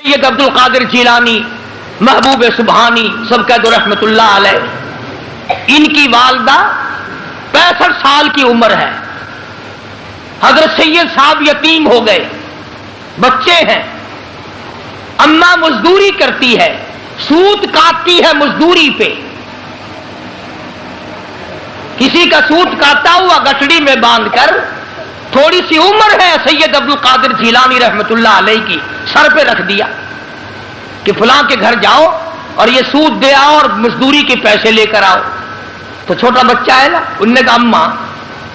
سید عبد القادر جیلانی، محبوب سبحانی سب کہہ دو رحمت اللہ علیہ، ان کی والدہ 65 سال کی عمر ہے، حضرت سید صاحب یتیم ہو گئے، بچے ہیں، اماں مزدوری کرتی ہے، سوت کاٹتی ہے مزدوری پہ، کسی کا سوت کاٹا ہوا گٹڑی میں باندھ کر، تھوڑی سی عمر ہے سید عبد القادر جیلانی رحمت اللہ علیہ کی، سر پہ رکھ دیا کہ فلاں کے گھر جاؤ اور یہ سود دے آؤ اور مزدوری کے پیسے لے کر آؤ۔ تو چھوٹا بچہ ہے نا، انہوں نے کہا اماں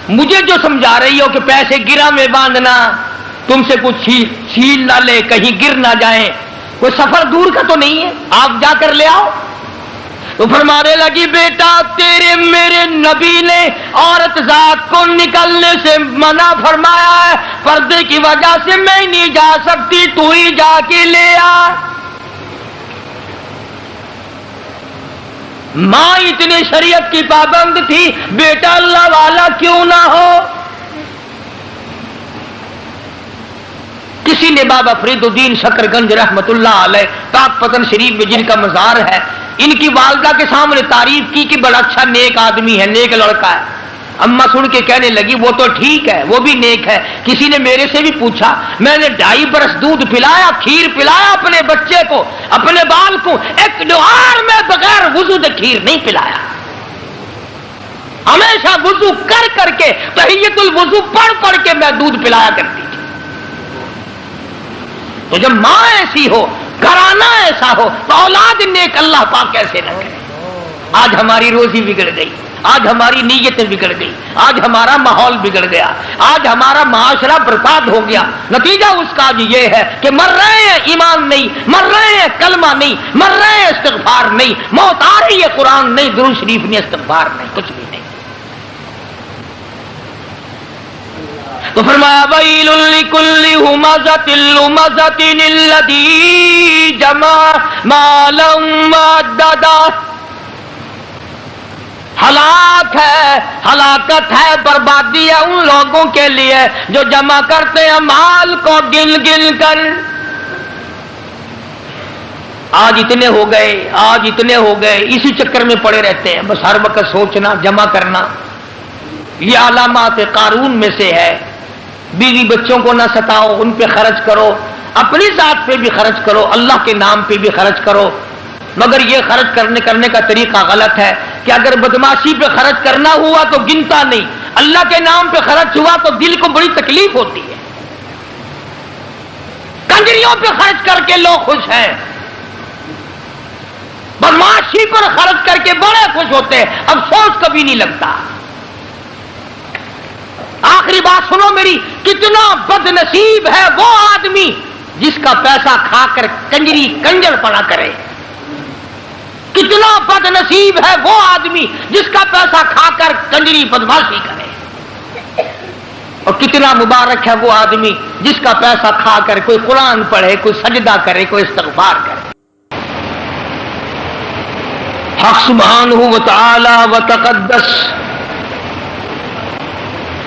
مجھے جو سمجھا رہی ہو کہ پیسے گرا میں باندھنا، تم سے کچھ چھین نہ لے، کہیں گر نہ جائیں، کوئی سفر دور کا تو نہیں ہے، آپ جا کر لے آؤ۔ تو فرمانے لگی بیٹا تیرے میرے نبی نے عورت ذات کو نکلنے سے منع فرمایا ہے، پردے کی وجہ سے میں نہیں جا سکتی، تو ہی جا کے لے آ۔ ماں اتنی شریعت کی پابند تھی، بیٹا اللہ والا کیوں نہ ہو۔ کسی نے بابا فرید الدین شکر گنج رحمت اللہ علیہ پاک پتن شریف میں جن کا مزار ہے، ان کی والدہ کے سامنے تعریف کی کہ بڑا اچھا نیک آدمی ہے، نیک لڑکا ہے۔ اماں سن کے کہنے لگی وہ تو ٹھیک ہے، وہ بھی نیک ہے۔ کسی نے میرے سے بھی پوچھا، میں نے 2.5 برس دودھ پلایا، کھیر پلایا اپنے بچے کو، اپنے بال کو، ایک جوہر میں بغیر وضو دے کھیر نہیں پلایا، ہمیشہ وضو کر کر کے تحیت الوضو پڑھ کے میں دودھ پلایا کرتی تھی۔ تو جب ماں ایسی ہو، گھرانہ ایسا ہو، تو اولاد نیک اللہ پاک کیسے نہ کرے۔ آج ہماری روزی بگڑ گئی، آج ہماری نیتیں بگڑ گئی، آج ہمارا ماحول بگڑ گیا، آج ہمارا معاشرہ برباد ہو گیا۔ نتیجہ اس کا آج یہ ہے کہ مر رہے ہیں ایمان نہیں، مر رہے ہیں کلمہ نہیں، مر رہے ہیں استغفار نہیں، موت آ رہی ہے قرآن نہیں، درود شریف نہیں، استغفار نہیں، کچھ بھی نہیں۔ تو فرمایا ویل لکل ہمزۃ لمزۃ الذی جمع مالا وعددا، ہلاک ہے، ہلاکت ہے، بربادی ہے ان لوگوں کے لیے جو جمع کرتے ہیں مال کو گن گن کر۔ آج اتنے ہو گئے، آج اتنے ہو گئے، اسی چکر میں پڑے رہتے ہیں، بس ہر وقت سوچنا، جمع کرنا۔ یہ علامات قارون میں سے ہے۔ بیوی بچوں کو نہ ستاؤ، ان پہ خرچ کرو، اپنی ذات پہ بھی خرچ کرو، اللہ کے نام پہ بھی خرچ کرو، مگر یہ خرچ کرنے کا طریقہ غلط ہے کہ اگر بدماشی پہ خرچ کرنا ہوا تو گنتا نہیں، اللہ کے نام پہ خرچ ہوا تو دل کو بڑی تکلیف ہوتی ہے۔ کنجریوں پہ خرچ کر کے لوگ خوش ہیں، بدماشی پر خرچ کر کے بڑے خوش ہوتے ہیں، افسوس کبھی نہیں لگتا۔ آخری بات سنو میری، کتنا بد نصیب ہے وہ آدمی جس کا پیسہ کھا کر کنجری کنجر پڑا کرے، کتنا بد نصیب ہے وہ آدمی جس کا پیسہ کھا کر کنجری بدماشی کرے، اور کتنا مبارک ہے وہ آدمی جس کا پیسہ کھا کر کوئی قرآن پڑھے، کوئی سجدہ کرے، کوئی استغفار کرے۔ حق سبحانہ و تعالی و تقدس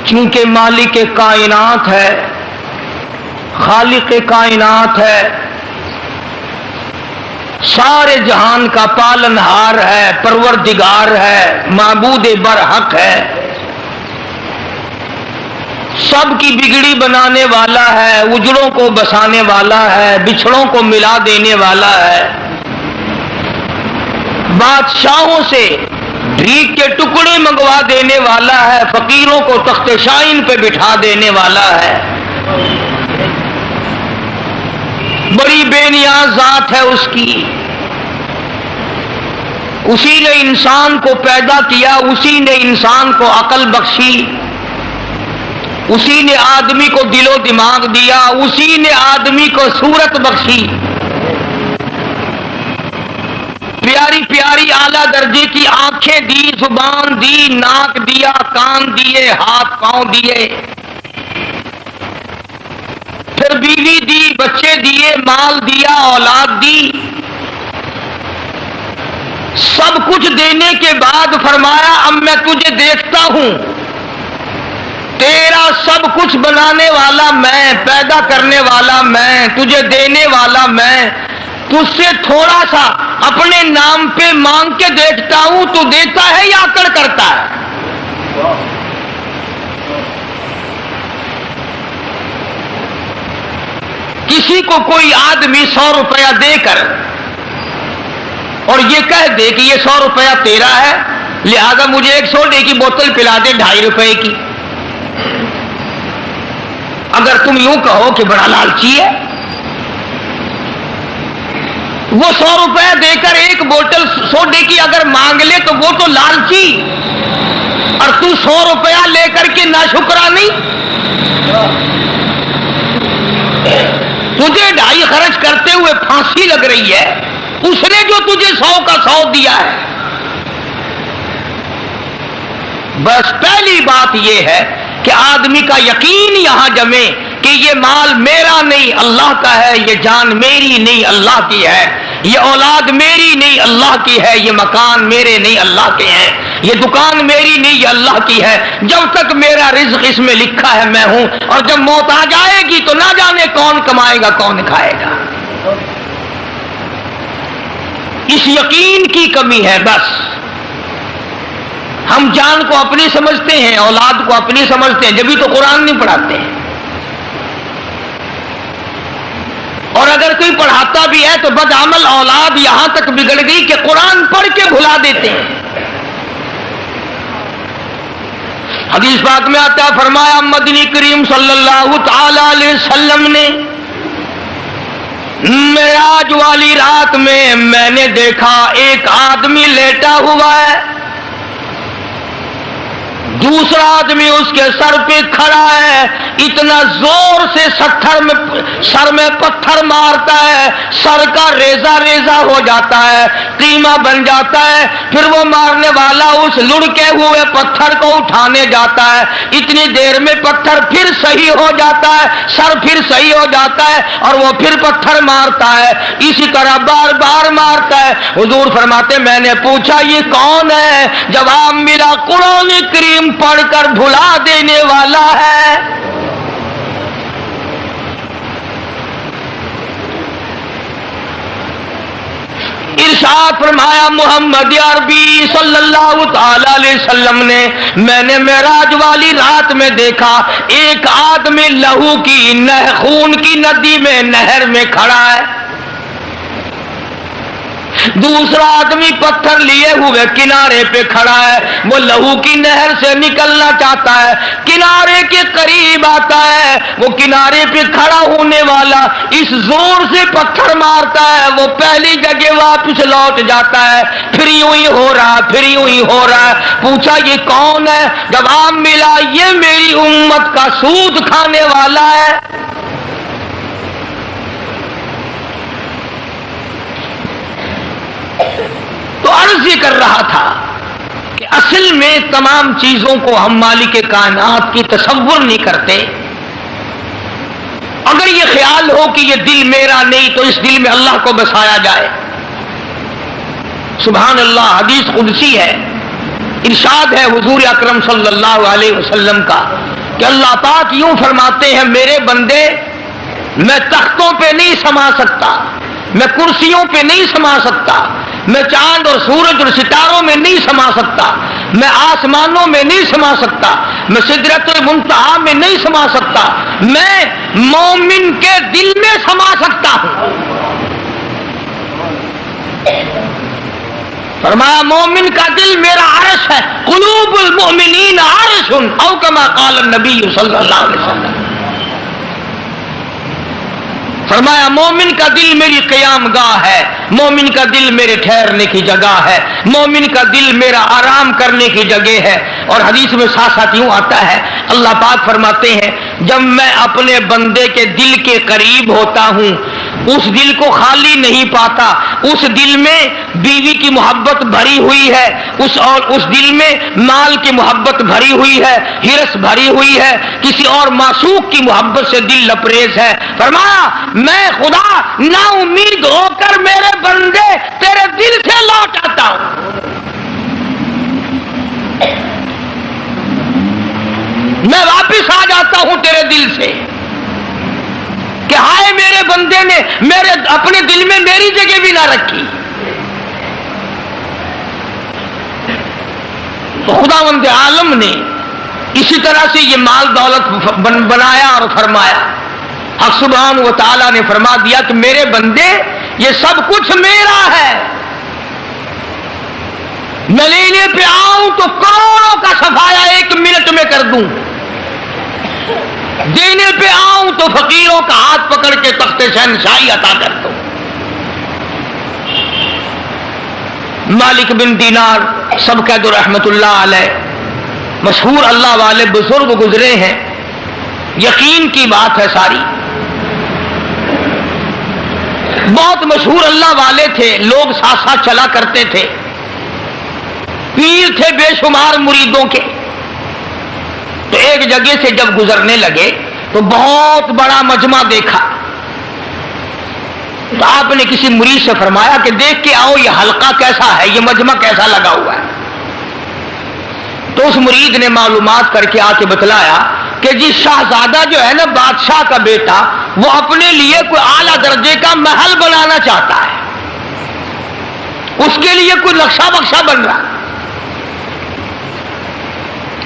چونکہ مالک کائنات ہے، خالق کائنات ہے، سارے جہان کا پالنہار ہے، پروردگار ہے، معبود برحق ہے، سب کی بگڑی بنانے والا ہے، اجڑوں کو بسانے والا ہے، بچھڑوں کو ملا دینے والا ہے، بادشاہوں سے بھیک کے ٹکڑے منگوا دینے والا ہے، فقیروں کو تخت شائن پہ بٹھا دینے والا ہے، بڑی بے نیاز ذات ہے اس کی۔ اسی نے انسان کو پیدا کیا، اسی نے انسان کو عقل بخشی، اسی نے آدمی کو دل و دماغ دیا، اسی نے آدمی کو صورت بخشی، پیاری پیاری اعلیٰ درجے کی آنکھیں دی، زبان دی، ناک دیا، کان دیے، ہاتھ پاؤں دیے، پھر بیوی دی، بچے دیے، مال دیا، اولاد دی، سب کچھ دینے کے بعد فرمایا اب میں تجھے دیکھتا ہوں تیرا سب کچھ بنانے والا میں، پیدا کرنے والا میں، تجھے دینے والا میں، تجھ سے تھوڑا سا اپنے نام پہ مانگ کے دیکھتا ہوں، تو دیتا ہے یا اکڑ کرتا ہے؟ کسی کو کوئی آدمی 100 روپیہ دے کر اور یہ کہہ دے کہ یہ 100 روپیہ تیرا ہے، لہذا مجھے ایک سوڈے کی بوتل پلا دے 2.5 روپے کی، اگر تم یوں کہو کہ بڑا لالچی ہے، وہ 100 روپے دے کر ایک بوتل سوڈے کی اگر مانگ لے تو وہ تو لالچی، اور تو 100 روپیہ لے کر کے ناشکرانی، تجھے 2.5 خرچ کرتے ہوئے پھانسی لگ رہی ہے، اس نے جو تجھے 100 کا 100 دیا ہے۔ بس پہلی بات یہ ہے کہ آدمی کا یقین یہاں جمے کہ یہ مال میرا نہیں اللہ کا ہے، یہ جان میری نہیں اللہ کی ہے، یہ اولاد میری نہیں اللہ کی ہے، یہ مکان میرے نہیں اللہ کے ہیں، یہ دکان میری نہیں یہ اللہ کی ہے، جب تک میرا رزق اس میں لکھا ہے میں ہوں، اور جب موت آ جائے گی تو نہ جانے کون کمائے گا کون کھائے گا۔ اس یقین کی کمی ہے۔ بس ہم جان کو اپنی سمجھتے ہیں، اولاد کو اپنی سمجھتے ہیں، جبھی تو قرآن نہیں پڑھاتے ہیں، اور اگر کوئی پڑھاتا بھی ہے تو بدعمل اولاد یہاں تک بگڑ گئی کہ قرآن پڑھ کے بھلا دیتے ہیں۔ حدیث پاک میں آتا ہے، فرمایا مدنی کریم صلی اللہ تعالی علیہ وسلم نے معراج والی رات میں نے دیکھا ایک آدمی لیٹا ہوا ہے، دوسرا آدمی اس کے سر پہ کھڑا ہے، اتنا زور سے سر میں پتھر مارتا ہے، سر کا ریزہ ریزہ ہو جاتا ہے، قیمہ بن جاتا ہے، پھر وہ مارنے والا اس لڑکے ہوئے پتھر کو اٹھانے جاتا ہے، اتنی دیر میں پتھر پھر صحیح ہو جاتا ہے، سر پھر صحیح ہو جاتا ہے، اور وہ پھر پتھر مارتا ہے، اسی طرح بار بار مارتا ہے۔ حضور فرماتے میں نے پوچھا یہ کون ہے؟ جواب ملا قرآن کریم پڑھ کر بھلا دینے والا ہے۔ ارشاد فرمایا محمد عربی صلی اللہ تعالی علیہ وسلم نے میں نے معراج والی رات میں دیکھا ایک آدمی لہو کی خون کی ندی میں نہر میں کھڑا ہے، دوسرا آدمی پتھر لیے ہوئے کنارے پہ کھڑا ہے، وہ لہو کی نہر سے نکلنا چاہتا ہے، کنارے کے قریب آتا ہے، وہ کنارے پہ کھڑا ہونے والا اس زور سے پتھر مارتا ہے، وہ پہلی جگہ واپس لوٹ جاتا ہے، پھر یوں ہی ہو رہا پھر یوں ہی ہو رہا ہے۔ پوچھا یہ کون ہے؟ جواب ملا یہ میری امت کا سود کھانے والا ہے۔ تو عرض یہ کر رہا تھا کہ اصل میں تمام چیزوں کو ہم مالک کائنات کی تصور نہیں کرتے۔ اگر یہ خیال ہو کہ یہ دل میرا نہیں تو اس دل میں اللہ کو بسایا جائے۔ سبحان اللہ، حدیث قدسی ہے، ارشاد ہے حضور اکرم صلی اللہ علیہ وسلم کا کہ اللہ پاک یوں فرماتے ہیں میرے بندے میں تختوں پہ نہیں سما سکتا، میں کرسیوں پہ نہیں سما سکتا، میں چاند اور سورج اور ستاروں میں نہیں سما سکتا، میں آسمانوں میں نہیں سما سکتا، میں سدرۃ المنتہا میں نہیں سما سکتا، میں مومن کے دل میں سما سکتا ہوں۔ فرمایا مومن کا دل میرا عرش ہے، قلوب المؤمنین عرش او کما قال النبی صلی اللہ علیہ وسلم۔ فرمایا مومن کا دل میری قیام گاہ ہے، مومن کا دل میرے ٹھہرنے کی جگہ ہے، مومن کا دل میرا آرام کرنے کی جگہ ہے۔ اور حدیث میں ساتھ ساتھ یوں آتا ہے اللہ پاک فرماتے ہیں جب میں اپنے بندے کے دل کے قریب ہوتا ہوں اس دل کو خالی نہیں پاتا، اس دل میں بیوی کی محبت بھری ہوئی ہے، اس دل میں مال کی محبت بھری ہوئی ہے، ہرس بھری ہوئی ہے، کسی اور معشوق کی محبت سے دل لبریز ہے۔ فرمایا میں خدا نا امید ہو کر میرے بندے تیرے دل سے لوٹ آتا ہوں۔ میں واپس آ جاتا ہوں تیرے دل سے کہ ہائے میرے بندے نے میرے اپنے دل میں میری جگہ بھی نہ رکھی. تو خداوند عالم نے اسی طرح سے یہ مال دولت بنایا اور فرمایا. حق سبحانہ و تعالیٰ نے فرما دیا کہ میرے بندے یہ سب کچھ میرا ہے. میں لینے پہ آؤں تو کروڑوں کا صفایا 1 منٹ میں کر دوں. دینے پہ آؤں تو فقیروں کا ہاتھ پکڑ کے تخت شہنشاہی عطا کر دوں. مالک بن دینار سب کہہ دو رحمت اللہ علیہ، مشہور اللہ والے بزرگ گزرے ہیں، یقین کی بات ہے ساری. بہت مشہور اللہ والے تھے، لوگ ساتھ ساتھ چلا کرتے تھے، پیر تھے بے شمار مریدوں کے. تو ایک جگہ سے جب گزرنے لگے تو بہت بڑا مجمع دیکھا. تو آپ نے کسی مرید سے فرمایا کہ دیکھ کے آؤ یہ حلقہ کیسا ہے، یہ مجمع کیسا لگا ہوا ہے. تو اس مرید نے معلومات کر کے آ کے بتلایا کہ جی شہزادہ جو ہے نا بادشاہ کا بیٹا، وہ اپنے لیے کوئی اعلیٰ درجے کا محل بنانا چاہتا ہے، اس کے لیے کوئی نقشہ بخشہ بن رہا ہے.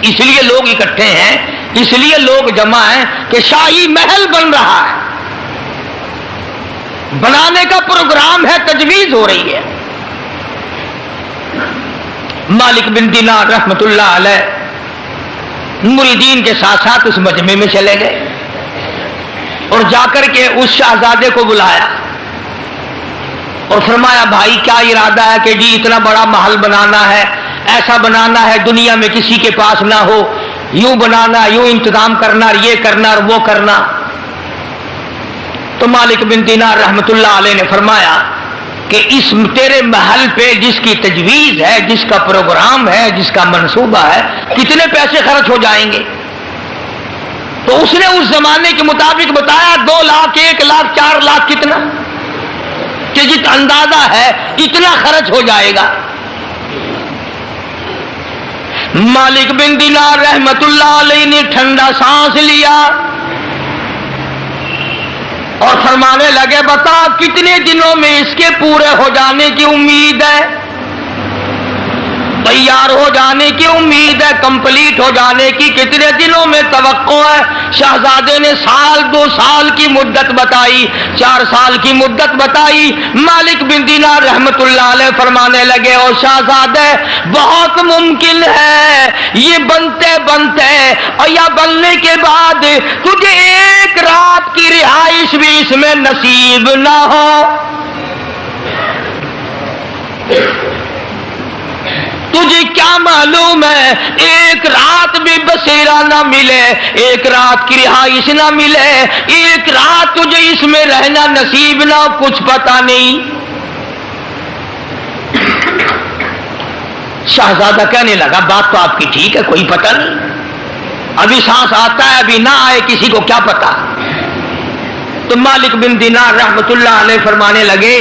اس لیے لوگ اکٹھے ہیں، اس لیے لوگ جمع ہیں کہ شاہی محل بن رہا ہے، بنانے کا پروگرام ہے، تجویز ہو رہی ہے. مالک بن دینار رحمت اللہ علیہ مریدین کے ساتھ ساتھ اس مجمع میں چلے گئے اور جا کر کے اس شہزادے کو بلایا اور فرمایا بھائی کیا ارادہ ہے کہ جی اتنا بڑا محل بنانا ہے، ایسا بنانا ہے دنیا میں کسی کے پاس نہ ہو، یوں بنانا، یوں انتظام کرنا، یہ کرنا اور وہ کرنا. تو مالک بن دینار رحمت اللہ علیہ نے فرمایا کہ اس تیرے محل پہ جس کی تجویز ہے، جس کا پروگرام ہے، جس کا منصوبہ ہے، کتنے پیسے خرچ ہو جائیں گے؟ تو اس نے اس زمانے کے مطابق بتایا 2 لاکھ 1 لاکھ 4 لاکھ کتنا کہ جت اندازہ ہے اتنا خرچ ہو جائے گا. مالک بن دینار رحمت اللہ علیہ نے ٹھنڈا سانس لیا اور فرمانے لگے بتا کتنے دنوں میں اس کے پورے ہو جانے کی امید ہے، تیار ہو جانے کی امید ہے، کمپلیٹ ہو جانے کی کتنے دنوں میں توقع ہے؟ شہزادے نے 1-2 سال کی مدت بتائی، 4 سال کی مدت بتائی. مالک بن دینار رحمت اللہ علیہ فرمانے لگے او شہزادے بہت ممکن ہے یہ بنتے بنتے اور یا بننے کے بعد تجھے 1 رات کی رہائش بھی اس میں نصیب نہ ہو. تجھے کیا معلوم ہے 1 رات بھی بسیرا نہ ملے، 1 رات کی رہائش نہ ملے، 1 رات تجھے اس میں رہنا نصیب نہ ہو، کچھ پتا نہیں. شہزادہ کہنے لگا بات تو آپ کی ٹھیک ہے، کوئی پتہ نہیں، ابھی سانس آتا ہے ابھی نہ آئے، کسی کو کیا پتا. تو مالک بن دینار رحمت اللہ علیہ فرمانے لگے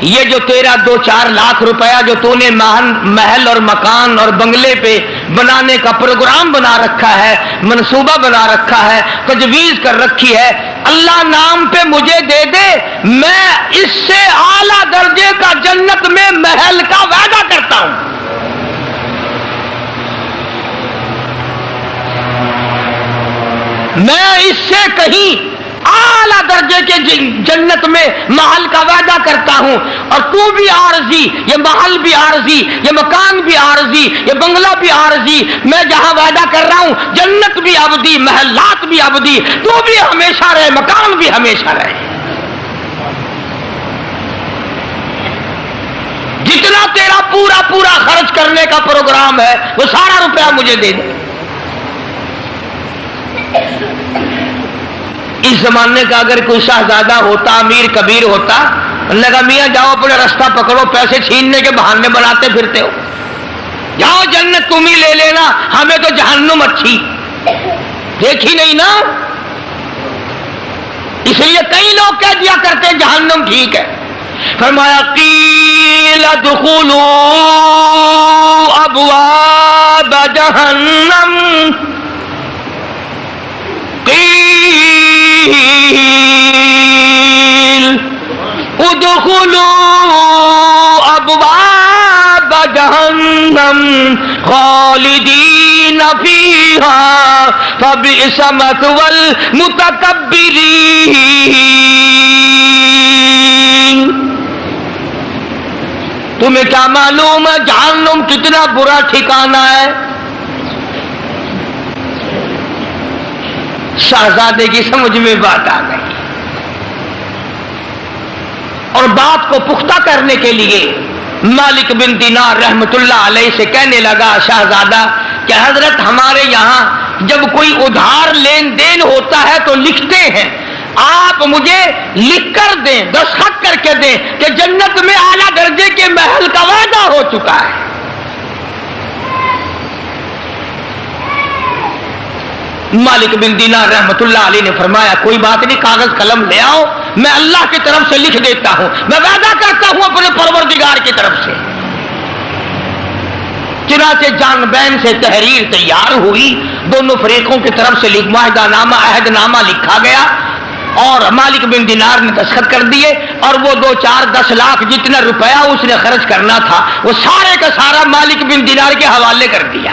یہ جو تیرا 2-4 لاکھ روپیہ جو تو نے محل اور مکان اور بنگلے پہ بنانے کا پروگرام بنا رکھا ہے، منصوبہ بنا رکھا ہے، تجویز کر رکھی ہے، اللہ نام پہ مجھے دے دے، میں اس سے اعلیٰ درجے کا جنت میں محل کا وعدہ کرتا ہوں. میں اس سے کہیں اعلیٰ درجے کے جنت میں محل کا وعدہ کرتا ہوں، اور تو بھی عارضی، یہ محل بھی عارضی، یہ مکان بھی عارضی، یہ بنگلہ بھی عارضی، میں جہاں وعدہ کر رہا ہوں جنت بھی ابدی، محلات بھی ابدی، تو بھی ہمیشہ رہے، مکان بھی ہمیشہ رہے. جتنا تیرا پورا خرچ کرنے کا پروگرام ہے وہ سارا روپیہ مجھے دے دے. اس زمانے کا اگر کوئی شہزادہ ہوتا، امیر کبیر ہوتا، لگا میاں جاؤ اپنے راستہ پکڑو، پیسے چھیننے کے بہانے بناتے پھرتے ہو، جاؤ جنت تم ہی لے لینا، ہمیں تو جہنم اچھی دیکھی نہیں نا. اس لیے کئی لوگ کہہ دیا کرتے جہنم ٹھیک ہے. فرمایا قیل ادخلوا ابواب جہنم ادخلوا ابواب جہنم خالدین فیہا فبئس مثوى المتکبرین۔ تمہیں کیا معلوم ہے جہنم کتنا برا ٹھکانہ ہے؟ شہزادے کی سمجھ میں بات آ گئی، اور بات کو پختہ کرنے کے لیے مالک بن دینار رحمت اللہ علیہ سے کہنے لگا شہزادہ کہ حضرت ہمارے یہاں جب کوئی ادھار لین دین ہوتا ہے تو لکھتے ہیں، آپ مجھے لکھ کر دیں، دستخط کر کے دیں کہ جنت میں اعلیٰ درجے کے محل کا وعدہ ہو چکا ہے۔ مالک بن دینار رحمت اللہ علیہ نے فرمایا کوئی بات نہیں، کاغذ قلم لے آؤ، میں اللہ کی طرف سے لکھ دیتا ہوں، میں وعدہ کرتا ہوں اپنے پروردگار کی طرف سے۔ چنانچہ جان بین سے تحریر تیار ہوئی، دونوں فریقوں کی طرف سے معاہدہ نامہ عہد نامہ لکھا گیا، اور مالک بن دینار نے دستخط کر دیے، اور وہ 2-4-10 لاکھ جتنا روپیہ اس نے خرچ کرنا تھا وہ سارے کا سارا مالک بن دینار کے حوالے کر دیا۔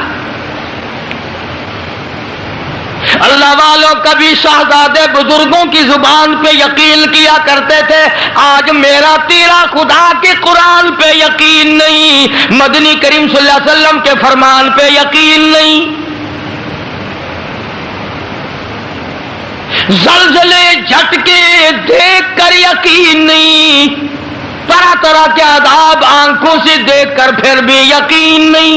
اللہ والوں کبھی شہزادے بزرگوں کی زبان پہ یقین کیا کرتے تھے، آج میرا تیرا خدا کے قرآن پہ یقین نہیں، مدنی کریم صلی اللہ علیہ وسلم کے فرمان پہ یقین نہیں، زلزلے جھٹکے دیکھ کر یقین نہیں، طرح طرح کے عذاب آنکھوں سے دیکھ کر پھر بھی یقین نہیں۔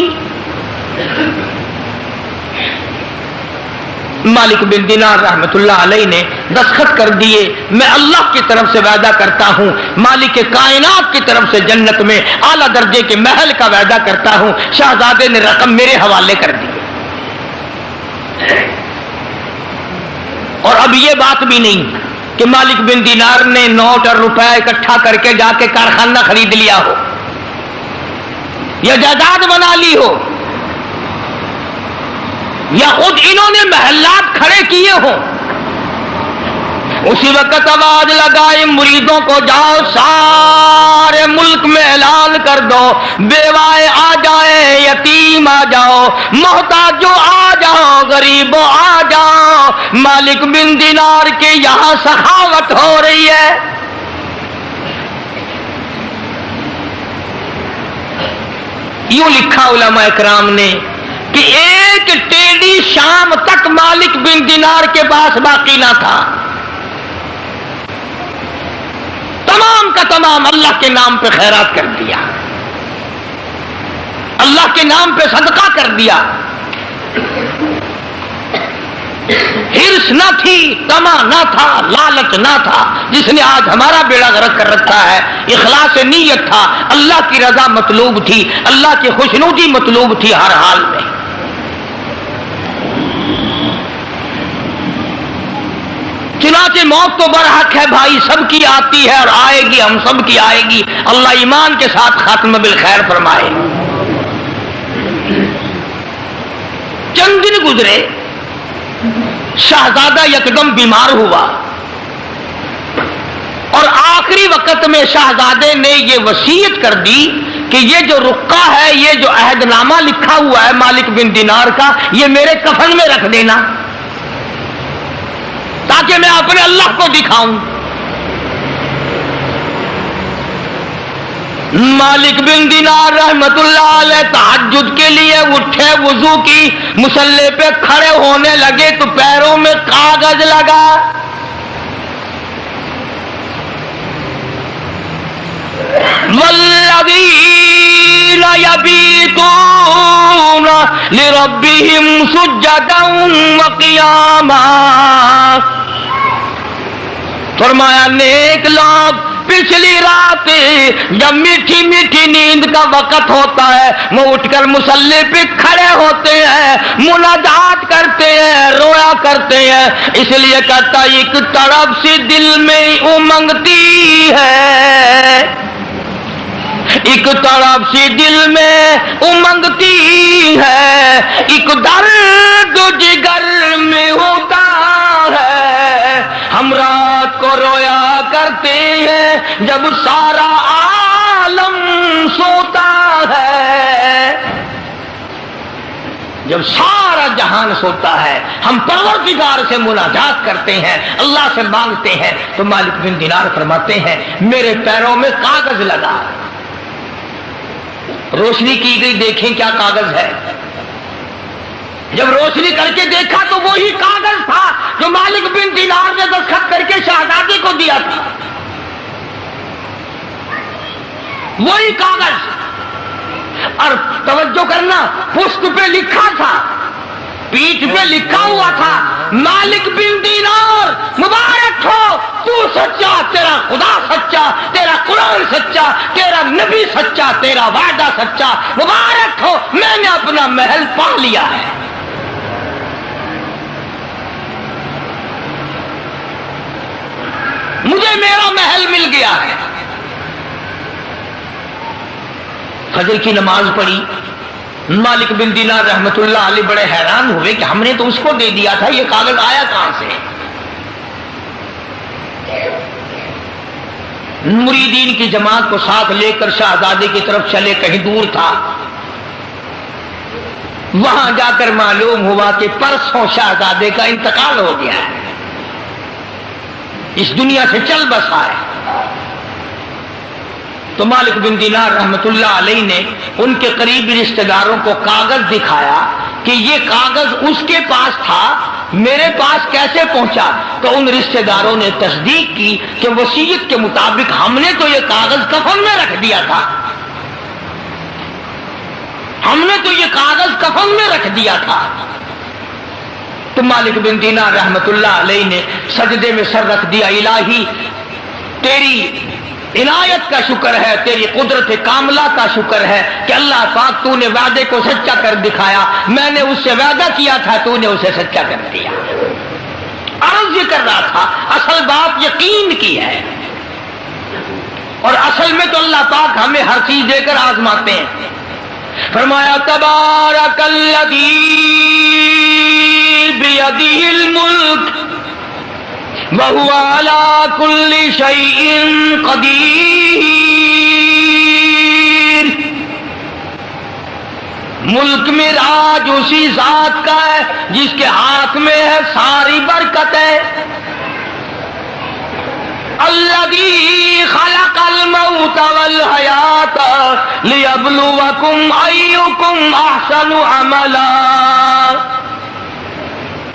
مالک بن دینار رحمت اللہ علیہ نے دستخط کر دیے، میں اللہ کی طرف سے وعدہ کرتا ہوں، مالک کائنات کی طرف سے جنت میں اعلیٰ درجے کے محل کا وعدہ کرتا ہوں۔ شہزادے نے رقم میرے حوالے کر دی، اور اب یہ بات بھی نہیں کہ مالک بن دینار نے نوٹ اور روپے اکٹھا کر کے جا کے کارخانہ خرید لیا ہو یا جائیداد بنا لی ہو یا خود انہوں نے محلات کھڑے کیے ہوں۔ اسی وقت آواز لگائے مریدوں کو جاؤ سارے ملک میں اعلان کر دو، بیوائے آ جائے، یتیم آ جاؤ، محتاجوں آ جاؤ، غریبوں آ جاؤ، مالک بن دینار کے یہاں سخاوت ہو رہی ہے۔ یوں لکھا علماء اکرام نے کہ ایک ٹیڈی شام تک مالک بن دینار کے پاس باقی نہ تھا، تمام کا تمام اللہ کے نام پہ خیرات کر دیا، اللہ کے نام پہ صدقہ کر دیا۔ ہرس نہ تھی، طمع نہ تھا، لالچ نہ تھا، جس نے آج ہمارا بیڑا غرق کر رکھا ہے۔ اخلاص نیت تھا، اللہ کی رضا مطلوب تھی، اللہ کی خوشنودی مطلوب تھی ہر حال میں۔ چنانچہ موت تو برحق ہے بھائی، سب کی آتی ہے اور آئے گی، ہم سب کی آئے گی، اللہ ایمان کے ساتھ خاتمہ بالخیر فرمائے۔ چند دن گزرے، شہزادہ یکدم بیمار ہوا، اور آخری وقت میں شہزادے نے یہ وصیت کر دی کہ یہ جو رقعہ ہے، یہ جو عہد نامہ لکھا ہوا ہے مالک بن دینار کا، یہ میرے کفن میں رکھ دینا تاکہ میں اپنے اللہ کو دکھاؤں۔ مالک بن دینار رحمت اللہ علیہ تہجد کے لیے اٹھے، وضو کی، مصلی پہ کھڑے ہونے لگے تو پیروں میں کاغذ لگا۔ والذین یبیتون لربہم سجدا وقیاما، فرمایا نیک لوگ پچھلی رات جب میٹھی میٹھی نیند کا وقت ہوتا ہے وہ اٹھ کر مصلی پہ کھڑے ہوتے ہیں، مناجات کرتے ہیں، رویا کرتے ہیں۔ اس لیے کہتا ایک طرف سے دل میں امنگتی ہے، ایک طرف سے دل میں امنگتی ہے، ایک درد جگر میں ہوتا ہے، ہم ہیں جب سارا عالم سوتا ہے، جب سارا جہان سوتا ہے، ہم پروردگار سے مناجات کرتے ہیں، اللہ سے مانگتے ہیں، تو مالک بن دینار فرماتے ہیں میرے پیروں میں کاغذ لگا، روشنی کی گئی، دیکھیں کیا کاغذ ہے۔ جب روشنی کر کے دیکھا تو وہی کاغذ تھا جو مالک بن دینار نے دستخط کر کے شہزادے کو دیا تھا، وہی کاغذ۔ اور توجہ کرنا، پشت پہ لکھا تھا، پیٹھ پہ لکھا ہوا تھا مالک بن دینار مبارک ہو تو سچا، تیرا خدا سچا، تیرا قرآن سچا، تیرا نبی سچا، تیرا وعدہ سچا، مبارک ہو میں نے اپنا محل پا لیا ہے۔ مجھے میرا محل مل گیا ہے۔ فجر کی نماز پڑھی، مالک بن دینار رحمت اللہ علیہ بڑے حیران ہوئے کہ ہم نے تو اس کو دے دیا تھا، یہ کاغذ آیا کہاں سے؟ مریدین کی جماعت کو ساتھ لے کر شہزادے کی طرف چلے، کہیں دور تھا، وہاں جا کر معلوم ہوا کہ پرسوں شہزادے کا انتقال ہو گیا ہے، اس دنیا سے چل بسا ہے۔ تو مالک بن دینار رحمت اللہ علیہ نے ان کے قریبی رشتہ داروں کو کاغذ دکھایا کہ یہ کاغذ اس کے پاس تھا، میرے پاس کیسے پہنچا؟ تو ان رشتہ داروں نے تصدیق کی کہ وصیت کے مطابق ہم نے تو یہ کاغذ کفن میں رکھ دیا تھا، ہم نے تو یہ کاغذ کفن میں رکھ دیا تھا۔ تو مالک بن دینار رحمت اللہ علیہ نے سجدے میں سر رکھ دیا، الہی تیری عنایت کا شکر ہے، تیری قدرت کاملہ کا شکر ہے کہ اللہ پاک تو نے وعدے کو سچا کر دکھایا، میں نے اس سے وعدہ کیا تھا، تو نے اسے سچا کر دیا۔ عرض یہ کر رہا تھا، اصل بات یقین کی ہے، اور اصل میں تو اللہ پاک ہمیں ہر چیز دے کر آزماتے ہیں۔ فرمایا تبارک الذی بیدہ الملک وَهُوَ عَلَى كُلِّ شَيْءٍ قَدِيرٌ۔ ملک میں راج اسی ذات کا ہے جس کے ہاتھ میں ہے ساری برکتیں۔ الذی خلق الموت والحیات لیبلوکم ایکم احسن عملا۔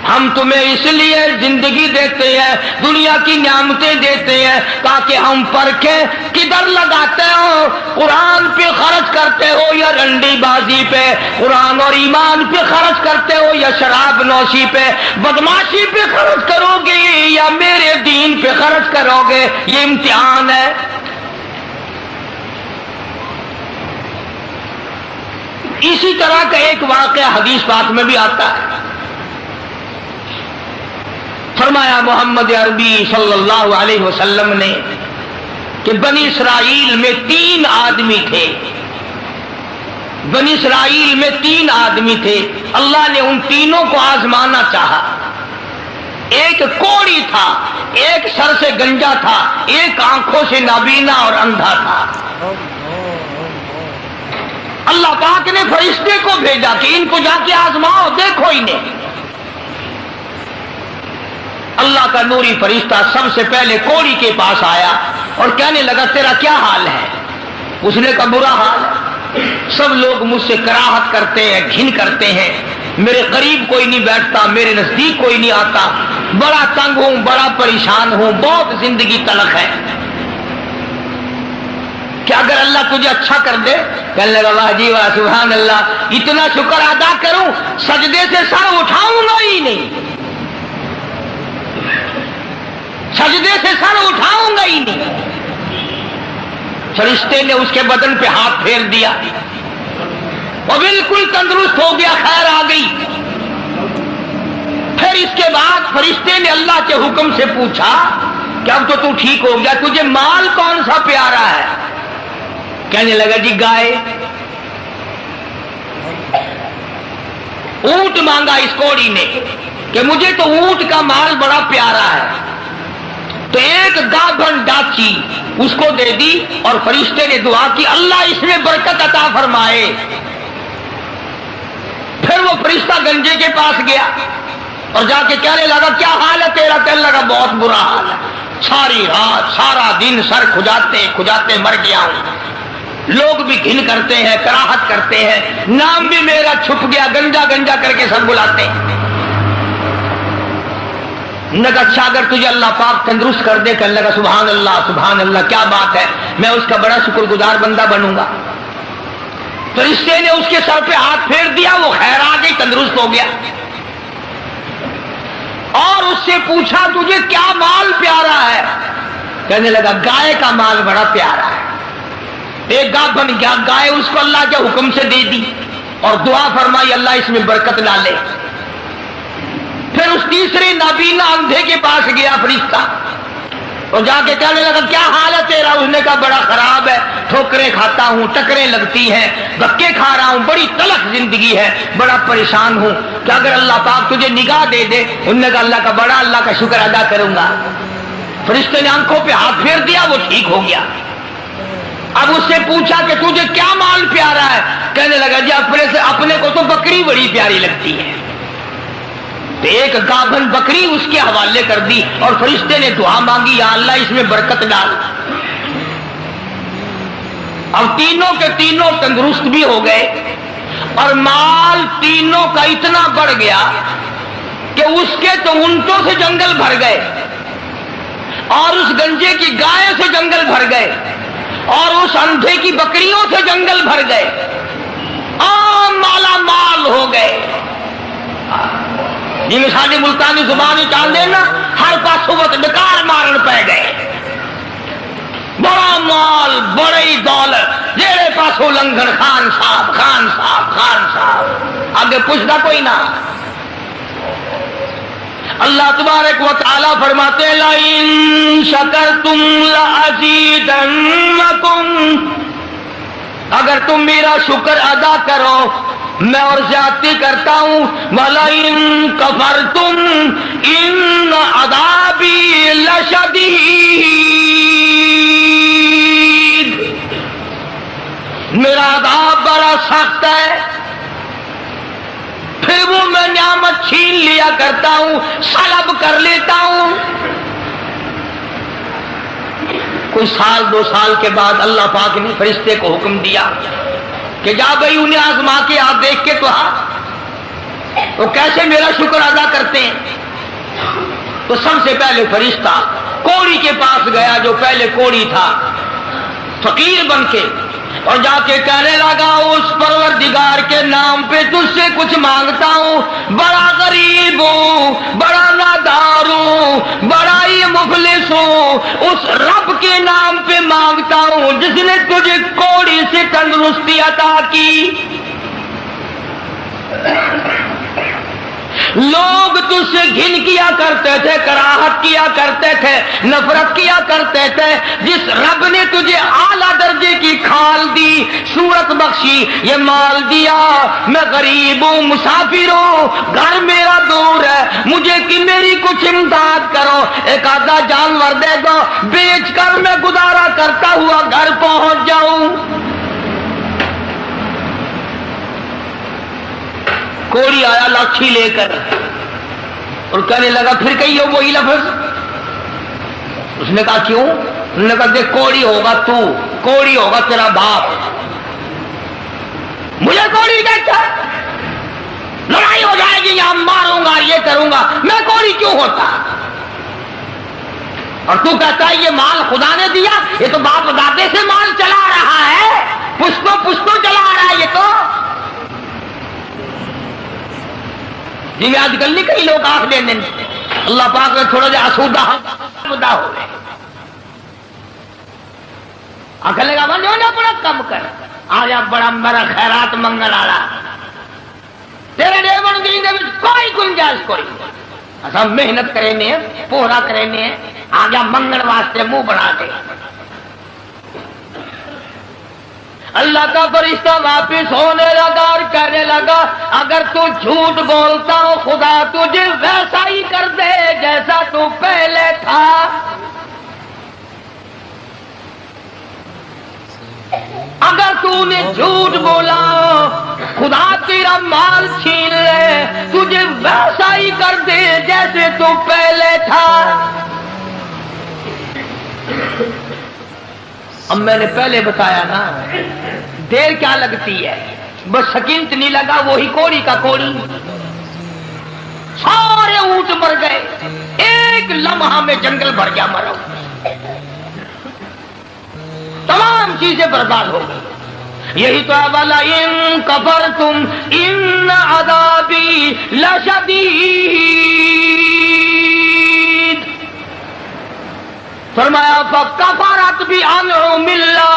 ہم تمہیں اس لیے زندگی دیتے ہیں، دنیا کی نعمتیں دیتے ہیں تاکہ ہم پرکھیں کدھر لگاتے ہو، قرآن پہ خرچ کرتے ہو یا رنڈی بازی پہ، قرآن اور ایمان پہ خرچ کرتے ہو یا شراب نوشی پہ، بدماشی پہ خرچ کرو گے یا میرے دین پہ خرچ کرو گے، یہ امتحان ہے۔ اسی طرح کا ایک واقعہ حدیث پاک میں بھی آتا ہے۔ فرمایا محمد عربی صلی اللہ علیہ وسلم نے کہ بنی اسرائیل میں 3 آدمی تھے، بنی اسرائیل میں 3 آدمی تھے، اللہ نے ان تینوں کو آزمانا چاہا۔ ایک کوڑی تھا، ایک سر سے گنجا تھا، ایک آنکھوں سے نابینا اور اندھا تھا۔ اللہ پاک نے فرشتے کو بھیجا کہ ان کو جا کے آزماؤ، دیکھو انہیں۔ اللہ کا نوری فرشتہ سب سے پہلے کوڑی کے پاس آیا اور کہنے لگا تیرا کیا حال ہے؟ اس نے کہا برا حال ہے، سب لوگ مجھ سے کراہت کرتے ہیں، گھن کرتے ہیں، میرے قریب کوئی نہیں بیٹھتا، میرے نزدیک کوئی نہیں آتا، بڑا تنگ ہوں، بڑا پریشان ہوں، بہت زندگی تلخ ہے۔ کہ اگر اللہ تجھے اچھا کر دے، کہنے لگا واہ جی واہ سبحان اللہ، اتنا شکر ادا کروں سجدے سے سر اٹھاؤں گا ہی نہیں، سجدے سے سر اٹھاؤں گا ہی نہیں۔ فرشتے نے اس کے بدن پہ ہاتھ پھیر دیا، وہ بالکل تندرست ہو گیا، خیر آ گئی۔ پھر اس کے بعد فرشتے نے اللہ کے حکم سے پوچھا کہ اب تو ٹھیک ہو گیا، تجھے مال کون سا پیارا ہے؟ کہنے لگا جی گائے۔ اونٹ مانگا اس کوڑی نے کہ مجھے تو اونٹ کا مال بڑا پیارا ہے۔ تو ایک گابھن ڈاچی اس کو دے دی اور فرشتے نے دعا کی اللہ اس میں برکت عطا فرمائے۔ پھر وہ فرشتہ گنجے کے پاس گیا اور جا کے کہنے لگا کیا حال ہے تیرا؟ کہنے لگا بہت برا حال ہے، ساری رات سارا دن سر کھجاتے کھجاتے مر گیا ہوں، لوگ بھی گھن کرتے ہیں، کراہت کرتے ہیں، نام بھی میرا چھپ گیا، گنجا گنجا کر کے سب بلاتے ہیں۔ نگا اچھا اگر تجھے اللہ پاک تندرست کر دے، کہنے لگا سبحان اللہ کیا بات ہے، میں اس کا بڑا شکر گزار بندہ بنوں گا۔ فرشتے نے اس کے سر پہ ہاتھ پھیر دیا، وہ خیر آ گئی، تندرست ہو گیا، اور اس سے پوچھا تجھے کیا مال پیارا ہے؟ کہنے لگا گائے کا مال بڑا پیارا ہے۔ ایک گابھن گائے اس کو اللہ کے حکم سے دے دی اور دعا فرمائی اللہ اس میں برکت ڈالے۔ پھر اس تیسرے نابینا اندھے کے پاس گیا فرشتہ اور جا کے کہنے لگا کیا حال ہے تیرا؟ اس نے کہا بڑا خراب ہے، ٹھوکریں کھاتا ہوں، ٹکریں لگتی ہیں، دھکے کھا رہا ہوں، بڑی تلخ زندگی ہے، بڑا پریشان ہوں، کہ اگر اللہ پاک تجھے نگاہ دے دے۔ انہوں نے کہا اللہ کا شکر ادا کروں گا۔ فرشتے نے آنکھوں پہ ہاتھ پھیر دیا، وہ ٹھیک ہو گیا۔ اب اس سے پوچھا کہ تجھے کیا مال پیارا ہے؟ کہنے لگا جی اپنے کو تو بکری بڑی پیاری لگتی ہے۔ ایک گابھن بکری اس کے حوالے کر دی اور فرشتے نے دعا مانگی یا اللہ اس میں برکت ڈال۔ اب تینوں کے تینوں تندرست بھی ہو گئے اور مال تینوں کا اتنا بڑھ گیا کہ اس کے تو اونٹوں سے جنگل بھر گئے اور اس گنجے کی گائے سے جنگل بھر گئے اور اس اندھے کی بکریوں سے جنگل بھر گئے، عام مالا مال ہو گئے۔ جی ساری ملتانی زبانی چال دینا ہر پاس صوبت ڈکار مارن پہ گئے، بڑا مال بڑی دولت، جیڑے پاسو لنگن خان صاحب آگے پوچھتا کوئی نہ۔ اللہ تبارک و تعالی فرماتے ہیں لَئِن شَكَرْتُمْ لَأَزِيدَنَّكُمْ، اگر تم میرا شکر ادا کرو میں اور زیادتی کرتا ہوں، وَلَئِن كَفَرْتُمْ إِنَّ عَذَابِي لَشَدِيدٌ، میرا عذاب بڑا سخت ہے۔ پھر وہ میں نعمت چھین لیا کرتا ہوں، سلب کر لیتا ہوں۔ کوئی سال دو سال کے بعد اللہ پاک نے فرشتے کو حکم دیا کہ جا بھائی انہیں آزما کے آپ دیکھ کے تو وہ کیسے میرا شکر ادا کرتے ہیں۔ تو سب سے پہلے فرشتہ کوڑی کے پاس گیا جو پہلے کوڑی تھا، فقیر بن کے، اور جا کے کہنے لگا اس پروردگار کے نام پہ تجھ سے کچھ مانگتا ہوں، بڑا غریب ہوں، بڑا نادار ہوں، بڑا ہی مفلس ہوں، اس رب کے نام پہ مانگتا ہوں جس نے تجھے کوڑی سے تندرستی عطا کی۔ لوگ تجھ سے گھن کیا کرتے تھے، کراہت کیا کرتے تھے، نفرت کیا کرتے تھے، جس رب نے تجھے اعلیٰ درجے کی کھال دی، صورت بخشی، یہ مال دیا، میں غریب ہوں، مسافر ہوں، گھر میرا دور ہے، مجھے کہ میری کچھ امداد کرو، ایک آدھا جانور دے دو، بیچ کر میں گزارا کرتا ہوا گھر پہنچ جاؤں۔ کوڑی آیا لاٹھی لے کر اور کہنے لگا پھر کہیے وہی لفظ۔ اس نے کہا کیوں؟ انہوں نے کہا دیکھ کوڑی ہوگا تو، کوڑی ہوگا تیرا باپ، مجھے کوڑی کہتا ہے، لڑائی ہو جائے گی یہاں ماروں گا یہ کروں گا، میں کوڑی کیوں ہوتا؟ اور تو کہتا ہے یہ مال خدا نے دیا، یہ تو باپ دادے سے مال چلا رہا ہے، پشتوں پشتوں چلا رہا ہے یہ تو۔ جی میں آج کل نہیں کئی لوگ آنکھ دیں دیں اللہ پاک نے تھوڑا جا آسودہ ہو گئے، آنکھ لگا بنا بڑا کم کر، آج آپ بڑا میرا خیرات منگل آ رہا، تیرے دیون دی کوئی گنجائش کوئی، اصا محنت کرنے پورا کرنے آ گیا منگل واسطے منہ بنا دے۔ اللہ کا فرشتہ واپس ہونے لگا اور کہنے لگا اگر تو جھوٹ بولتا ہو خدا تجھے ویسا ہی کر دے جیسا تو پہلے تھا۔ اگر تو نے جھوٹ بولا خدا تیرا مال چھین لے، تجھے ویسا ہی کر دے جیسے تو پہلے تھا۔ اب میں نے پہلے بتایا نا، دیر کیا لگتی ہے، بس سکینت نہیں لگا، وہی کوڑی کا کوڑی، سارے اونٹ مر گئے، ایک لمحہ میں جنگل بھر گیا مرو، تمام چیزیں برباد ہو گئی۔ یہی تو ہے والا ان کفرتم ان عذابی لشدید، فرمایا فکفرت بانعم اللہ،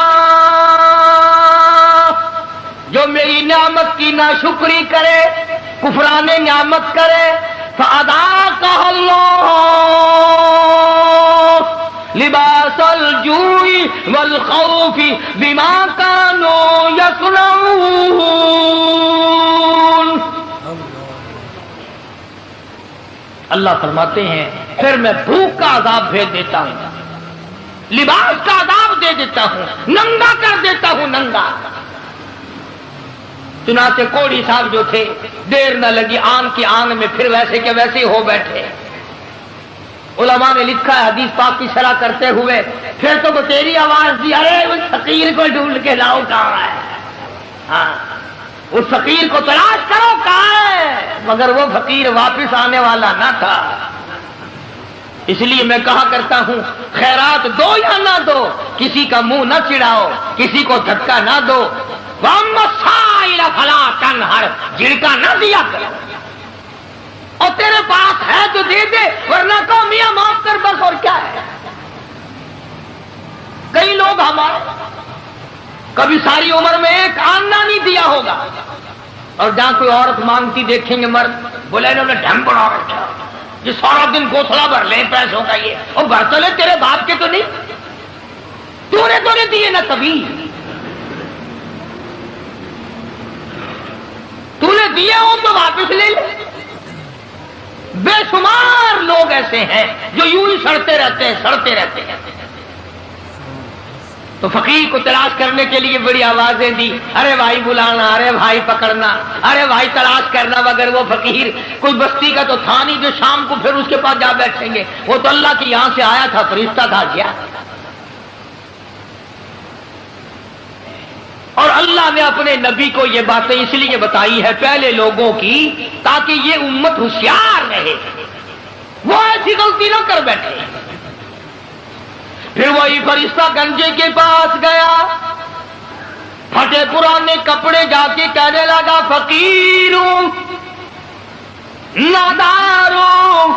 جو میری نعمت کی ناشکری کرے، کفران نعمت کرے، فاذاقها اللہ لباس الجوع والخوف بما كانوا يصنعون۔ اللہ فرماتے ہیں پھر میں بھوک کا عذاب بھیج دیتا ہوں، لباس کا عذاب دے دیتا ہوں، ننگا کر دیتا ہوں، ننگا۔ چنانچہ کوڑی صاحب جو تھے، دیر نہ لگی آن کی آن میں پھر ویسے کے ویسے ہو بیٹھے۔ علماء نے لکھا ہے حدیث پاک کی شرح کرتے ہوئے، پھر تو تیری آواز دی، ارے اس فقیر کو ڈھونڈ کے لاؤ، کہاں ہے؟ ہاں اس فقیر کو تلاش کرو، کہاں ہے؟ مگر وہ فقیر واپس آنے والا نہ تھا۔ اس لیے میں کہا کرتا ہوں خیرات دو یا نہ دو، کسی کا منہ نہ چڑھاؤ، کسی کو دھکا نہ دو، وَأَمَّا السَّائِلَ فَلَا تَنْهَرْ، جھڑکا نہ دیا کرو، اور تیرے پاس ہے تو دے دے، ورنہ کہ میاں معاف کر بس، اور کیا ہے۔ کئی لوگ ہمارے کبھی ساری عمر میں ایک آنا نہیں دیا ہوگا، اور جہاں کوئی عورت مانگتی دیکھیں گے مرد، بولے انہوں نے ڈھم بڑھا رکھا، یہ سارا دن گوتھلا بھر لیں پیسوں کا، یہ اور بھر تو لے، تیرے باپ کے تو نہیں، تو نے دیے نہ کبھی، تو نے دیے ہو تو واپس لے لے۔ بے شمار لوگ ایسے ہیں جو یوں ہی سڑتے رہتے ہیں۔ تو فقیر کو تلاش کرنے کے لیے بڑی آوازیں دی، ارے بھائی بلانا، ارے بھائی پکڑنا، ارے بھائی تلاش کرنا، مگر وہ فقیر کوئی بستی کا تو تھا نہیں جو شام کو پھر اس کے پاس جا بیٹھیں گے، وہ تو اللہ کی یہاں سے آیا تھا، فرشتہ تھا کیا؟ اور اللہ نے اپنے نبی کو یہ باتیں اس لیے بتائی ہے پہلے لوگوں کی، تاکہ یہ امت ہوشیار رہے، وہ ایسی غلطی نہ کر بیٹھے۔ پھر وہی فرشتہ گنجے کے پاس گیا، پھٹے پرانے کپڑے جا کے کہنے لگا فقیروں، ناداروں،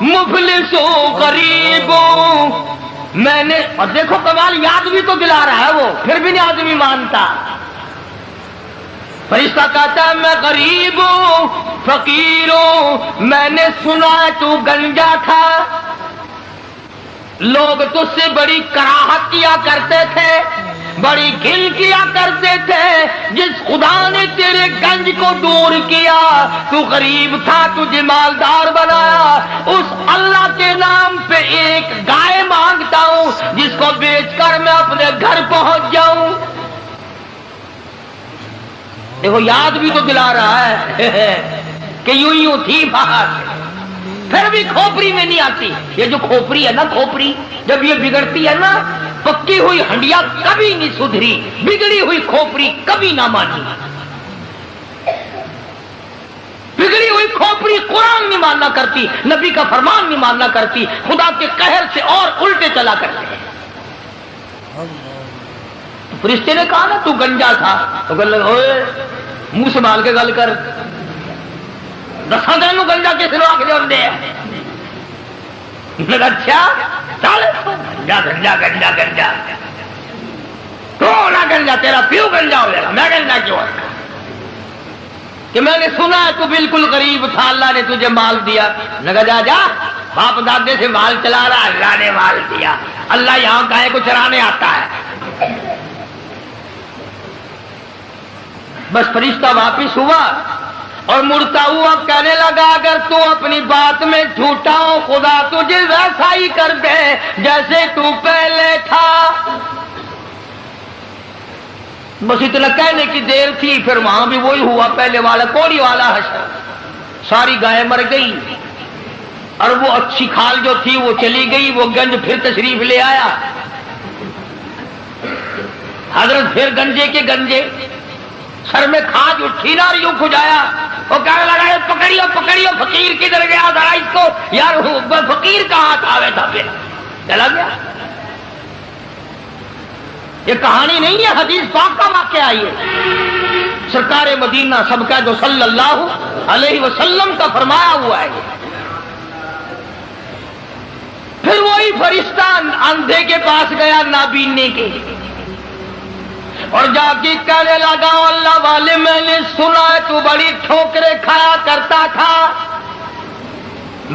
مفلسوں، غریبوں، میں نے، اور دیکھو کمال، یاد بھی تو دلا رہا ہے وہ، پھر بھی نہیں آدمی مانتا۔ فرشتہ کہتا ہے میں غریب ہوں، فقیر ہوں، میں نے سنا ہے تو گنجا تھا، لوگ تجھ سے بڑی کراہت کیا کرتے تھے، بڑی گھن کیا کرتے تھے، جس خدا نے تیرے گنج کو دور کیا، تو غریب تھا، تجھے مالدار بنایا، اس اللہ کے نام پہ ایک گائے مانگتا ہوں جس کو بیچ کر میں اپنے گھر پہنچ جاؤں۔ دیکھو یاد بھی تو دلا رہا ہے کہ یوں تھی بات، پھر بھی کھوپڑی میں نہیں آتی۔ یہ جو کھوپڑی ہے نا، کھوپڑی جب یہ بگڑتی ہے نا، پکی ہوئی ہنڈیا کبھی نہیں سدھری، بگڑی ہوئی کھوپڑی کبھی نہ مانی۔ بگڑی ہوئی کھوپڑی قرآن نہیں ماننا کرتی، نبی کا فرمان نہیں ماننا کرتی، خدا کے قہر سے اور الٹے چلا کرتے ہیں۔ فرشتے نے کہا نا تو گنجا تھا، تو اوئے منہ سنبھال کے گل کر، دساں تینوں گنجا کس نے آ کے دے، اچھا چل گنجا گنجا گنجا گنجا، تو نہ گنجا، تیرا پیو گنجا ہو جائے، میں گنجا کیوں ہے کہ میں نے سنا ہے تو بالکل غریب تھا، اللہ نے تجھے مال دیا۔ لگا جا جا، باپ دادے سے مال چلا رہا، اللہ نے مال دیا، اللہ یہاں گائے کو چرانے آتا ہے۔ بس فرشتہ واپس ہوا اور مڑتا ہوا کہنے لگا اگر تو اپنی بات میں جھوٹا ہو، خدا تجھے ویسا ہی کر دے جیسے تو پہلے تھا۔ بس اتنا کہنے کی دیر تھی، پھر وہاں بھی وہی ہوا پہلے والا کوڑی والا حشر، ساری گائے مر گئی اور وہ اچھی کھال جو تھی وہ چلی گئی، وہ گنج پھر تشریف لے آیا، حضرت پھر گنجے کے گنجے، سر میں کھاج اٹھی نا اور یوں کھجایا، وہ کہنے لگا پکڑیو پکڑیو، فقیر کدھر گیا ذرا اس کو، یار فقیر کہاں تھا تھا پھر چلا گیا۔ یہ کہانی نہیں ہے، حدیث پاک کا واقعہ آئی ہے، سرکار مدینہ سب کا جو صلی اللہ علیہ وسلم کا فرمایا ہوا ہے۔ پھر وہی فرشتہ اندھے کے پاس گیا نابینے کے، اور جا کے کہنے لگا اللہ والے میں نے سنا ہے تو بڑی ٹھوکریں کھایا کرتا تھا،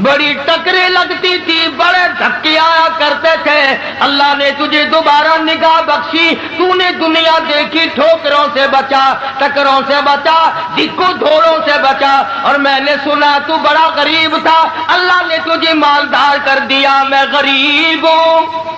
بڑی ٹکریں لگتی تھی، بڑے دھکے آیا کرتے تھے، اللہ نے تجھے دوبارہ نگاہ بخشی، تو نے دنیا دیکھی، ٹھوکروں سے بچا، ٹکروں سے بچا، دکو دھوڑوں سے بچا، اور میں نے سنا تو بڑا غریب تھا، اللہ نے تجھے مالدار کر دیا، میں غریب ہوں،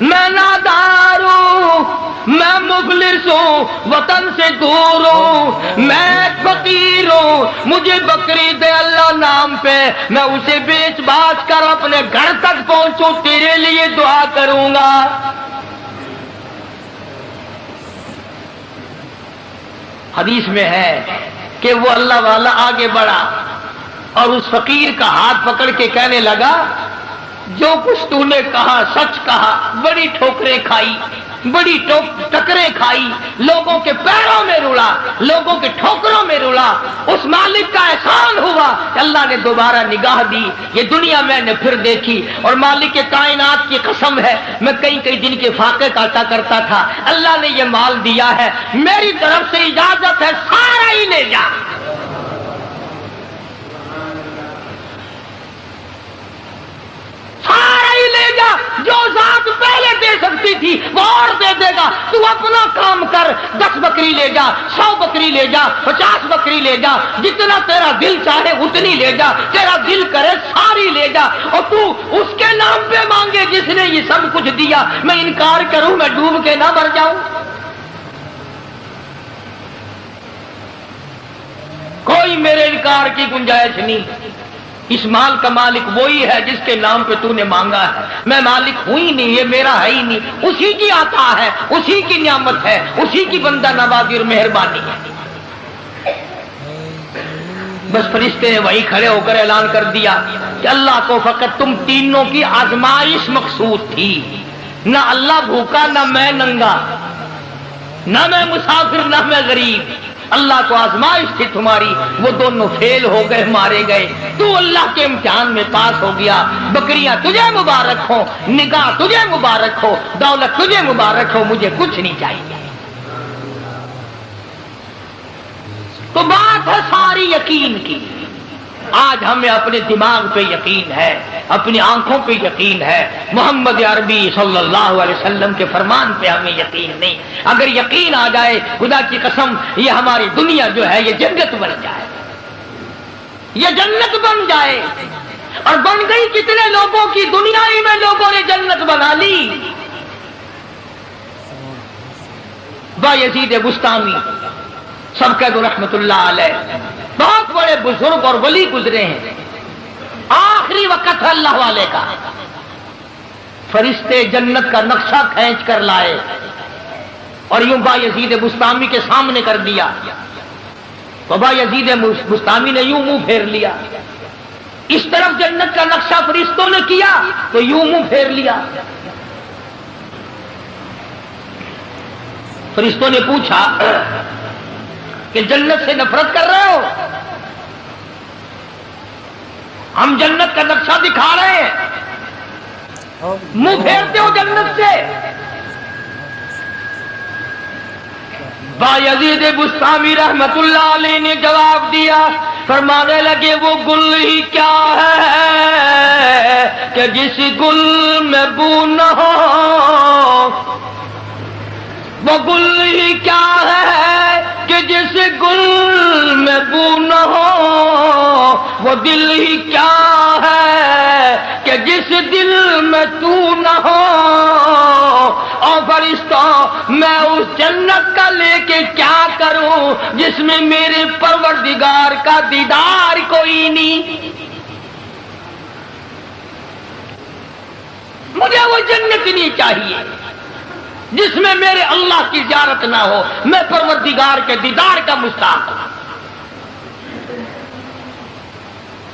میں نادار ہوں، میں مفلس ہوں، وطن سے دور ہوں، میں فقیر ہوں، مجھے بکری دے اللہ نام پہ، میں اسے بیچ باچ کر اپنے گھر تک پہنچوں، تیرے لیے دعا کروں گا۔ حدیث میں ہے کہ وہ اللہ والا آگے بڑھا اور اس فقیر کا ہاتھ پکڑ کے کہنے لگا جو کچھ تو نے کہا سچ کہا، بڑی ٹھوکریں کھائی، بڑی ٹکریں کھائی، لوگوں کے پیروں میں رلا، لوگوں کے ٹھوکروں میں رلا، اس مالک کا احسان ہوا کہ اللہ نے دوبارہ نگاہ دی، یہ دنیا میں نے پھر دیکھی، اور مالک کے کائنات کی قسم ہے میں کئی کئی دن کے فاقے کاٹا کرتا تھا، اللہ نے یہ مال دیا ہے، میری طرف سے اجازت ہے سارا ہی لے جا۔ سارا ہی لے جا، جو ذات پہلے دے سکتی تھی وہ اور دے دے گا، تو اپنا کام کر، 10 بکری لے جا، 100 بکری لے جا، 50 بکری لے جا، جتنا تیرا دل چاہے اتنی لے جا، تیرا دل کرے ساری لے جا، اور تو اس کے نام پہ مانگے جس نے یہ سب کچھ دیا، میں انکار کروں میں ڈوب کے نہ مر جاؤں۔ کوئی میرے انکار کی گنجائش نہیں، اس مال کا مالک وہی ہے جس کے نام پہ تو نے مانگا ہے، میں مالک ہوں ہی نہیں، یہ میرا ہے ہی نہیں، اسی کی عطا ہے، اسی کی نعمت ہے، اسی کی بندہ نوازی اور مہربانی ہے۔ بس فرشتے نے وہی کھڑے ہو کر اعلان کر دیا کہ اللہ کو فقط تم تینوں کی آزمائش مقصود تھی، نہ اللہ بھوکا، نہ میں ننگا، نہ میں مسافر، نہ میں غریب، اللہ کو آزمائش تھی تمہاری، وہ دونوں فیل ہو گئے، مارے گئے، تو اللہ کے امتحان میں پاس ہو گیا، بکریاں تجھے مبارک ہو، نگاہ تجھے مبارک ہو، دولت تجھے مبارک ہو، مجھے کچھ نہیں چاہیے۔ تو بات ہے ساری یقین کی، آج ہمیں اپنے دماغ پہ یقین ہے، اپنی آنکھوں پہ یقین ہے، محمد عربی صلی اللہ علیہ وسلم کے فرمان پہ ہمیں یقین نہیں۔ اگر یقین آ جائے خدا کی قسم یہ ہماری دنیا جو ہے یہ جنت بن جائے، یہ جنت بن جائے، اور بن گئی کتنے لوگوں کی، دنیا ہی میں لوگوں نے جنت بنا لی۔ بایزید بستامی سب کہہ دو رحمت اللہ علیہ، بہت بڑے بزرگ اور ولی گزرے ہیں، آخری وقت ہے اللہ والے کا، فرشتے جنت کا نقشہ کھینچ کر لائے اور یوں بایزید بستامی کے سامنے کر دیا، تو بایزید بستامی نے یوں منہ پھیر لیا، اس طرف جنت کا نقشہ فرشتوں نے کیا تو یوں منہ پھیر لیا۔ فرشتوں نے پوچھا کہ جنت سے نفرت کر رہے ہو؟ ہم جنت کا نقشہ دکھا رہے ہیں، منہ پھیرتے ہو جنت سے؟ بایزید بستامی رحمت اللہ علیہ نے جواب دیا، فرمانے لگے وہ گل ہی کیا ہے کہ جس گل میں بو نہ ہو، وہ گل ہی کیا ہے کہ جس گل میں بو نہ ہو، وہ دل ہی کیا ہے کہ جس دل میں تو نہ ہو، اور فرشتے تو میں اس جنت کا لے کے کیا کروں جس میں میرے پروردگار کا دیدار کوئی نہیں. مجھے وہ جنت نہیں چاہیے جس میں میرے اللہ کی زیارت نہ ہو، میں پروردگار کے دیدار کا مشتاق ہوں.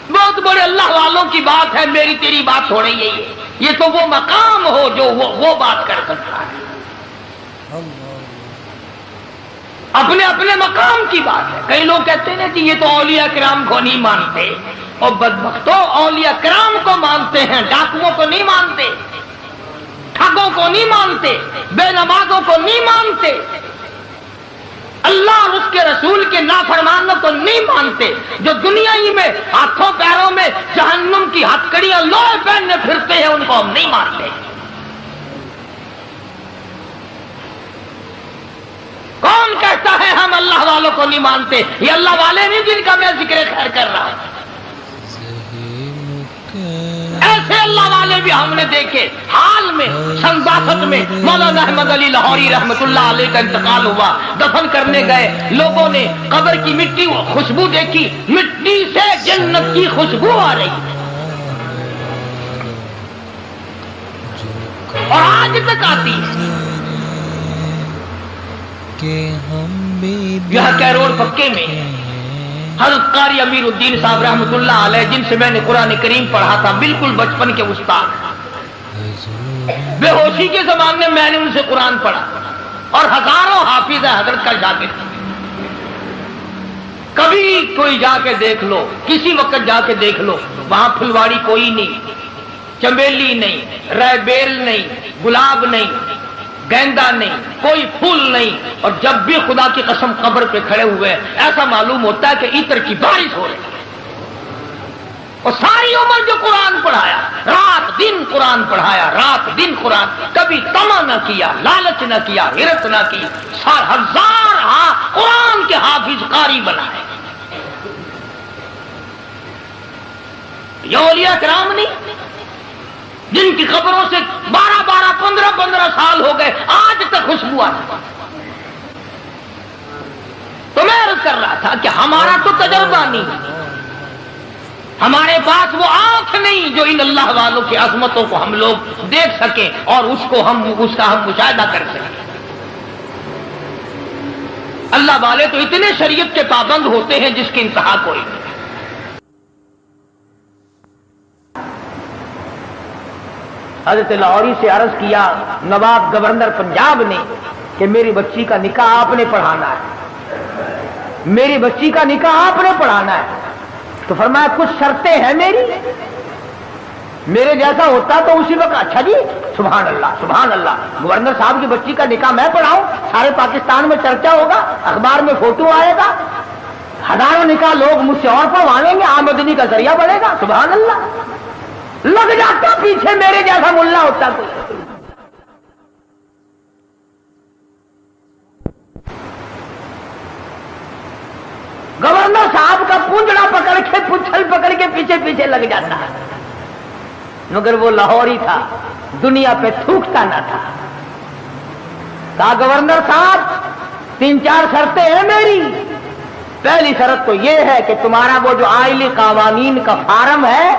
بہت بڑے اللہ والوں کی بات ہے، میری تیری بات ہو رہی ہے. یہ تو وہ مقام ہو جو وہ بات کر سکتا ہے. اپنے اپنے مقام کی بات ہے. کئی لوگ کہتے ہیں کہ یہ تو اولیاء کرام کو نہیں مانتے. اور بدبختوں، اولیاء کرام کو مانتے ہیں، ڈاکوؤں کو نہیں مانتے، ٹھگوں کو نہیں مانتے، بے نمازوں کو نہیں مانتے، اللہ اور اس کے رسول کے نافرمانوں کو نہیں مانتے. جو دنیا ہی میں ہاتھوں پیروں میں جہنم کی ہتکڑیاں لوہے پہننے پھرتے ہیں ان کو ہم نہیں مانتے. کون کہتا ہے ہم اللہ والوں کو نہیں مانتے؟ یہ اللہ والے نہیں جن کا میں ذکر خیر کر رہا ہوں. ایسے اللہ والے بھی ہم نے دیکھے. حال میں سن 62 میں مولانا احمد علی لاہوری رحمت اللہ علیہ کا انتقال ہوا. دفن کرنے گئے، لوگوں نے قبر کی مٹی خوشبو دیکھی، مٹی سے جنت کی خوشبو آ رہی اور آج تک آتی ہے. یہاں کیرول پکے میں حضرت قاری امیر الدین صاحب رحمۃ اللہ علیہ، جن سے میں نے قرآن کریم پڑھا تھا، بالکل بچپن کے استاد، بے ہوشی کے زمانے میں نے ان سے قرآن پڑھا اور ہزاروں حافظ حضرت کا شاگرد. کبھی کوئی جا کے دیکھ لو، کسی وقت جا کے دیکھ لو، وہاں پھلواڑی کوئی نہیں، چمیلی نہیں، ریبیل نہیں، گلاب نہیں، گیندا نہیں، کوئی پھول نہیں. اور جب بھی خدا کی قسم قبر پہ کھڑے ہوئے ایسا معلوم ہوتا ہے کہ عطر کی بارش ہو رہی ہے. اور ساری عمر جو قرآن پڑھایا، رات دن قرآن پڑھایا، رات دن قرآن، کبھی طمع نہ کیا، لالچ نہ کیا، غیرت نہ کی. 1000 قرآن کے حافظ قاری بنائے. یہ اولیاء کرام نہیں جن کی خبروں سے 12 15 سال ہو گئے آج تک خوشبو آتی. تو میں عرض کر رہا تھا کہ ہمارا تو تجربہ نہیں، ہمارے پاس وہ آنکھ نہیں جو ان اللہ والوں کی عظمتوں کو ہم لوگ دیکھ سکیں اور اس کا ہم مشاہدہ کر سکیں. اللہ والے تو اتنے شریعت کے پابند ہوتے ہیں جس کی انتہا کوئی نہیں. حضرت لاہوری سے عرض کیا نواب گورنر پنجاب نے کہ میری بچی کا نکاح آپ نے پڑھانا ہے، میری بچی کا نکاح آپ نے پڑھانا ہے. تو فرمایا کچھ شرطیں ہیں میرے جیسا ہوتا تو اسی وقت اچھا جی سبحان اللہ سبحان اللہ، گورنر صاحب کی بچی کا نکاح میں پڑھاؤں، سارے پاکستان میں چرچا ہوگا، اخبار میں فوٹو آئے گا، ہزاروں نکاح لوگ مجھ سے اور پڑھوائیں گے، آمدنی کا ذریعہ بڑھے گا. سبحان اللہ. لگ جاتا پیچھے میرے جیسا ملا ہوتا کوئی. گورنر صاحب کا پونجڑا پکڑ کے پچھل پکڑ کے پیچھے پیچھے لگ جاتا، مگر وہ لاہوری تھا، دنیا پہ تھوکتا نہ تھا. کہا گورنر صاحب 3-4 شرطیں ہیں میری. پہلی شرط تو یہ ہے کہ تمہارا وہ جو آئلی قوانین کا فارم ہے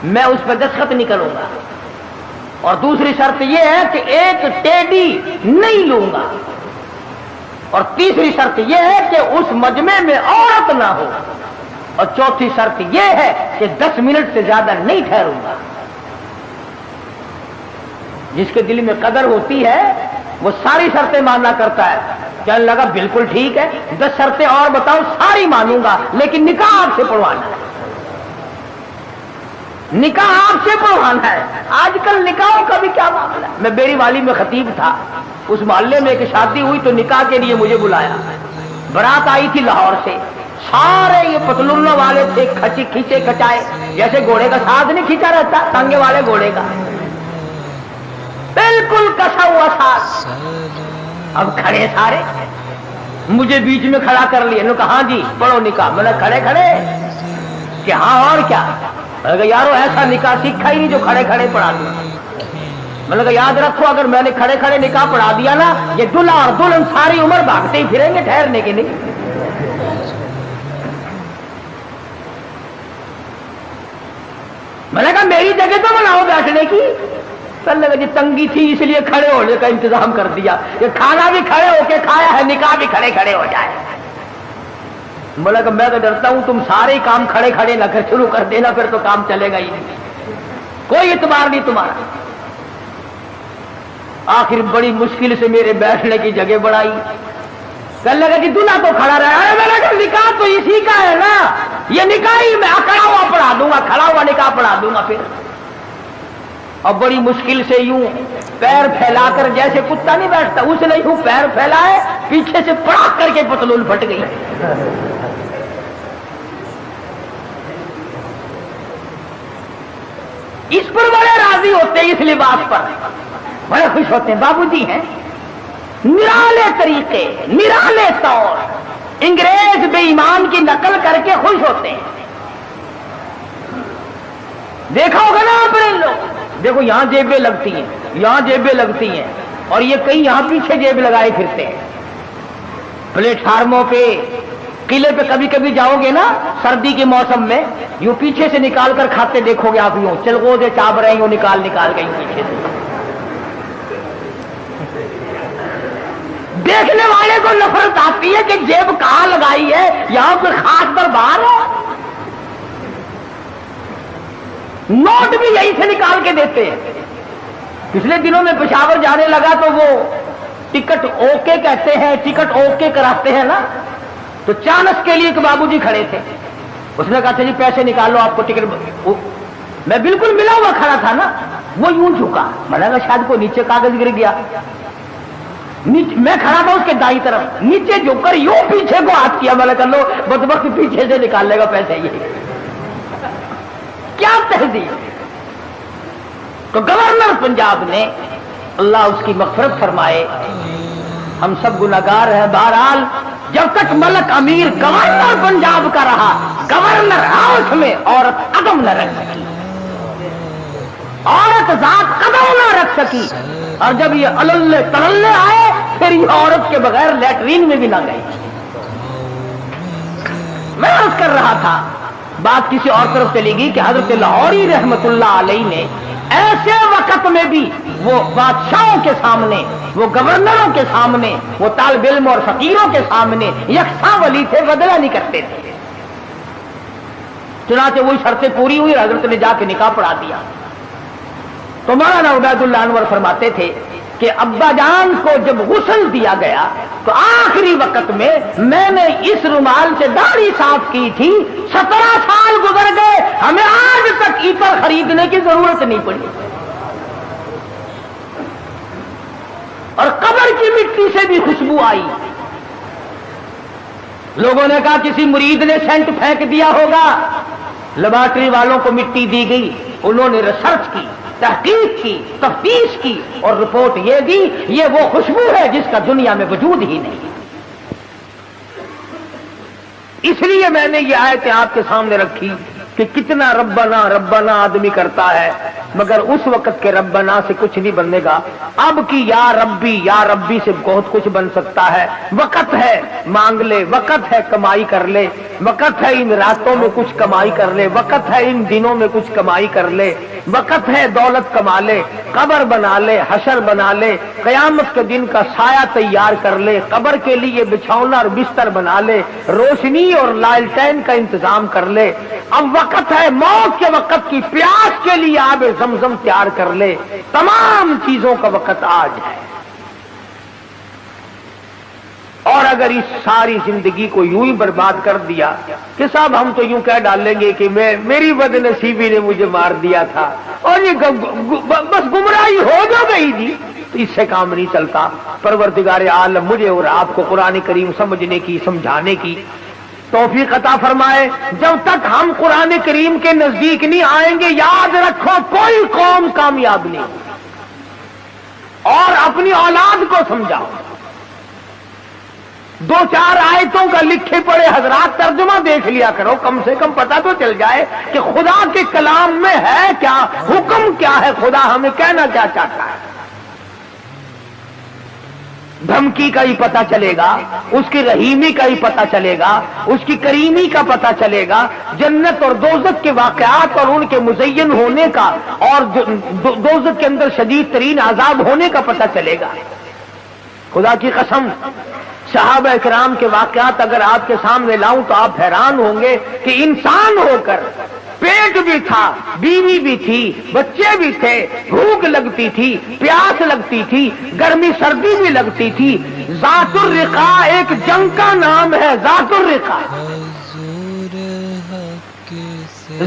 میں اس پہ دستخط نہیں کروں گا، اور دوسری شرط یہ ہے کہ ایک ٹیڈی نہیں لوں گا، اور تیسری شرط یہ ہے کہ اس مجمع میں عورت نہ ہو، اور چوتھی شرط یہ ہے کہ 10 منٹ سے زیادہ نہیں ٹھہروں گا. جس کے دل میں قدر ہوتی ہے وہ ساری شرطیں ماننا کرتا ہے. کہنے لگا بالکل ٹھیک ہے، 10 شرطیں اور بتاؤ، ساری مانوں گا لیکن نکاح آپ سے پڑھوانا ہے، نکاح آپ سے پڑھوانا ہے. آج کل نکاحوں کا بھی کیا معاملہ ہے. میں بیری والی میں خطیب تھا، اس محلے میں ایک شادی ہوئی تو نکاح کے لیے مجھے بلایا. برات آئی تھی لاہور سے، سارے یہ پتلونوں والے تھے، کھینچے کچائے، جیسے گھوڑے کا ساتھ نہیں کھینچا رہتا ٹانگے والے گھوڑے کا، بالکل کسا ہوا ساتھ. اب کھڑے سارے، مجھے بیچ میں کھڑا کر لیا، انہوں نے کہا ہاں جی پڑھو نکاح. میں نے کھڑے کہ ہاں اور کیا. یارو ایسا نکاح سیکھا ہی نہیں جو کھڑے کھڑے پڑھا دوں. میں نے کہا یاد رکھو اگر میں نے کھڑے کھڑے نکاح پڑھا دیا نا، یہ دلہا اور دلہن ساری عمر بھاگتے ہی پھریں گے ٹھہرنے کے نہیں۔ میں نے کہا میری جگہ تو بناؤ بیٹھنے کی۔ چلنے جی تنگی تھی اس لیے کھڑے ہونے کا انتظام کر دیا، یہ کھانا بھی کھڑے ہو کے کھایا ہے، نکاح بھی کھڑے کھڑے ہو جائے۔ بولا کہ میں تو ڈرتا ہوں تم سارے کام کھڑے کھڑے نہ کر شروع کر دینا، پھر تو کام چلے گا ہی نہیں، کوئی اعتبار نہیں تمہارا۔ آخر بڑی مشکل سے میرے بیٹھنے کی جگہ بڑھائی، کہنے لگا کہ دلہا تو کھڑا رہا ہے۔ میں نے کہا نکاح تو اسی کا ہے نا، یہ نکاح ہی میں کھڑا ہوا پڑھا دوں گا، کھڑا ہوا نکاح پڑھا دوں گا پھر۔ اور بڑی مشکل سے یوں پیر پھیلا کر، جیسے کتا نہیں بیٹھتا اس نے یوں پیر پھیلائے، پیچھے سے پڑاک کر کے پتلون پھٹ گئی۔ اس پر بڑے راضی ہوتے ہیں، اس لباس پر بڑے خوش ہوتے ہیں۔ بابو جی ہیں نرالے طریقے، نرالے طور، انگریز بے ایمان کی نقل کر کے خوش ہوتے ہیں۔ دیکھا ہوگا نا آپ نے لوگ، دیکھو یہاں جیبیں لگتی ہیں، یہاں جیبیں لگتی ہیں، اور یہ کئی یہاں پیچھے جیب لگائے پھرتے ہیں۔ پلیٹ فارموں پہ، قلعے پہ کبھی کبھی جاؤ گے نا سردی کے موسم میں، یوں پیچھے سے نکال کر کھاتے دیکھو گے آپ، یوں چلغوزے چاب رہے ہیں، یوں نکال نکال کے پیچھے سے۔ دیکھنے والے کو نفرت آتی ہے کہ جیب کہاں لگائی ہے، یہاں کوئی خاص دربار ہے۔ نوٹ بھی یہیں سے نکال کے دیتے ہیں۔ پچھلے دنوں میں پشاور جانے لگا تو وہ ٹکٹ اوکے کہتے ہیں، ٹکٹ اوکے کراتے ہیں نا، تو چانس کے لیے ایک بابو جی کھڑے تھے، اس نے کہا اچھا جی پیسے نکالو آپ کو ٹکٹ۔ میں بالکل ملا ہوا کھڑا تھا نا، وہ یوں جھکا، میں نے کہا شاید کوئی نیچے کاغذ گر گیا، میں کھڑا تھا اس کے دائیں طرف، نیچے جھک کر یوں پیچھے کو ہاتھ کیا، میں نے کہا لو بدبخت پیچھے سے نکال لے گا پیسے، یہ کیا تہذیب۔ تو گورنر پنجاب نے، اللہ اس کی مغفرت فرمائے، ہم سب گناہگار ہیں، بہرحال جب تک ملک امیر گورنر پنجاب کا رہا، گورنر ہاؤس میں عورت قدم نہ رکھ سکی، عورت ذات قدم نہ رکھ سکی، اور جب یہ اللے تللے آئے پھر یہ عورت کے بغیر لیٹرین میں بھی نہ گئی۔ میں عرض کر رہا تھا، بات کسی اور طرف چلی گئی کہ حضرت لاہوری رحمت اللہ علیہ نے ایسے وقت میں بھی وہ بادشاہوں کے سامنے، وہ گورنروں کے سامنے، وہ طالب علم اور فقیروں کے سامنے یکساں ولی تھے، بدلہ نہیں کرتے تھے۔ چنانچہ وہی شرطیں پوری ہوئی، حضرت نے جا کے نکاح پڑھا دیا۔ تو مولانا عبید اللہ انور فرماتے تھے کہ ابا جان کو جب غسل دیا گیا تو آخری وقت میں نے اس رومال سے داڑھی صاف کی تھی، 17 سال گزر گئے، ہمیں آج تک عطر خریدنے کی ضرورت نہیں پڑی، اور قبر کی مٹی سے بھی خوشبو آئی۔ لوگوں نے کہا کسی مرید نے سینٹ پھینک دیا ہوگا، لیبارٹری والوں کو مٹی دی گئی، انہوں نے ریسرچ کی، تحقیق کی، تفتیش کی، اور رپورٹ یہ دی یہ وہ خوشبو ہے جس کا دنیا میں وجود ہی نہیں۔ اس لیے میں نے یہ آیتیں آپ کے سامنے رکھی کہ کتنا ربنا ربنا آدمی کرتا ہے، مگر اس وقت کے ربنا سے کچھ نہیں بننے گا۔ اب کی یا ربی سے بہت کچھ بن سکتا ہے۔ وقت ہے مانگ لے، وقت ہے کمائی کر لے، وقت ہے ان راتوں میں کچھ کمائی کر لے، وقت ہے ان دنوں میں کچھ کمائی کر لے، وقت ہے دولت کما لے، قبر بنا لے، حشر بنا لے، قیامت کے دن کا سایہ تیار کر لے، قبر کے لیے بچھونا اور بستر بنا لے، روشنی اور لالٹین کا انتظام کر لے۔ اب وقت ہے موت کے وقت کی پیاس کے لیے آب زمزم تیار کر لے۔ تمام چیزوں کا وقت آج ہے، اور اگر اس ساری زندگی کو یوں ہی برباد کر دیا کہ صاحب ہم تو یوں کہہ ڈالیں گے کہ میری بد نصیبی نے مجھے مار دیا تھا، اور یہ بس گمراہی ہو جو گئی جی، تو اس سے کام نہیں چلتا۔ پروردگار عالم مجھے اور آپ کو قرآن کریم سمجھنے کی، سمجھانے کی توفیق عطا فرمائے۔ جب تک ہم قرآن کریم کے نزدیک نہیں آئیں گے، یاد رکھو کوئی قوم کامیاب نہیں۔ اور اپنی اولاد کو سمجھاؤ، 2-4 آیتوں کا لکھے پڑے حضرات ترجمہ دیکھ لیا کرو، کم سے کم پتہ تو چل جائے کہ خدا کے کلام میں ہے کیا، حکم کیا ہے، خدا ہمیں کہنا کیا چاہتا ہے۔ دھمکی کا ہی پتہ چلے گا، اس کی رحیمی کا ہی پتہ چلے گا، اس کی کریمی کا پتہ چلے گا، جنت اور دوزخ کے واقعات اور ان کے مزین ہونے کا اور دوزخ کے اندر شدید ترین عذاب ہونے کا پتہ چلے گا۔ خدا کی قسم صحابہ کرام کے واقعات اگر آپ کے سامنے لاؤں تو آپ حیران ہوں گے کہ انسان ہو کر پیٹ بھی تھا، بیوی بھی تھی، بچے بھی تھے، بھوک لگتی تھی، پیاس لگتی تھی، گرمی سردی بھی لگتی تھی۔ ذات الرقا ایک جنگ کا نام ہے، ذات الرقا،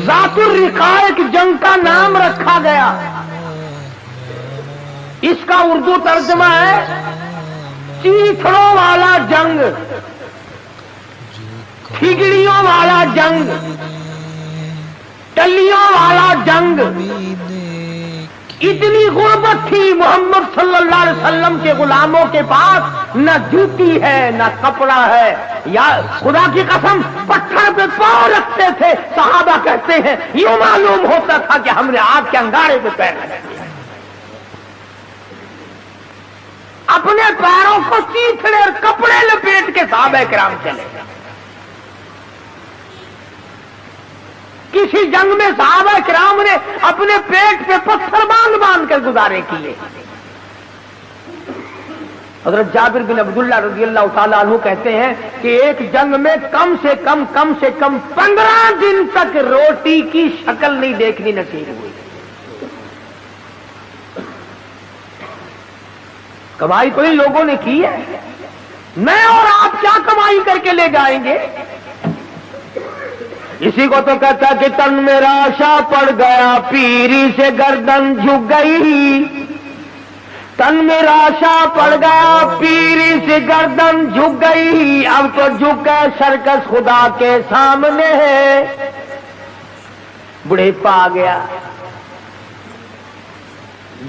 ذات الرقا ایک جنگ کا نام رکھا گیا۔ اس کا اردو ترجمہ ہے چیتڑوں والا جنگ، کھگڑیوں والا جنگ، ٹلیوں والا جنگ۔ اتنی غربت تھی محمد صلی اللہ علیہ وسلم کے غلاموں کے پاس، نہ جوتی ہے نہ کپڑا ہے، یا خدا کی قسم پتھر پہ پاؤں رکھتے تھے۔ صحابہ کہتے ہیں یوں معلوم ہوتا تھا کہ ہم نے آگ کے انگارے پہ پیر رکھے، اپنے پیروں کو چیتڑے اور کپڑے لپیٹ کے صحابہ کرام چلے۔ کسی جنگ میں صحابہ کرام نے اپنے پیٹ پہ پتھر باندھ باندھ کر گزارے کیے۔ حضرت جابر بن عبداللہ رضی اللہ تعالیٰ عنہ کہتے ہیں کہ ایک جنگ میں کم سے کم 15 دن تک روٹی کی شکل نہیں دیکھنی نصیب ہوئی۔ کمائی تو ان لوگوں نے کی ہے، میں اور آپ کیا کمائی کر کے لے جائیں گے؟ اسی کو تو کہتا کہ تن میرا شا پڑ گیا پیری سے گردن جھک گئی، تن میرا شا پڑ گیا پیری سے گردن جھک گئی، اب تو جھک گئے سرکس خدا کے سامنے ہے۔ بڑھیپا آ گیا،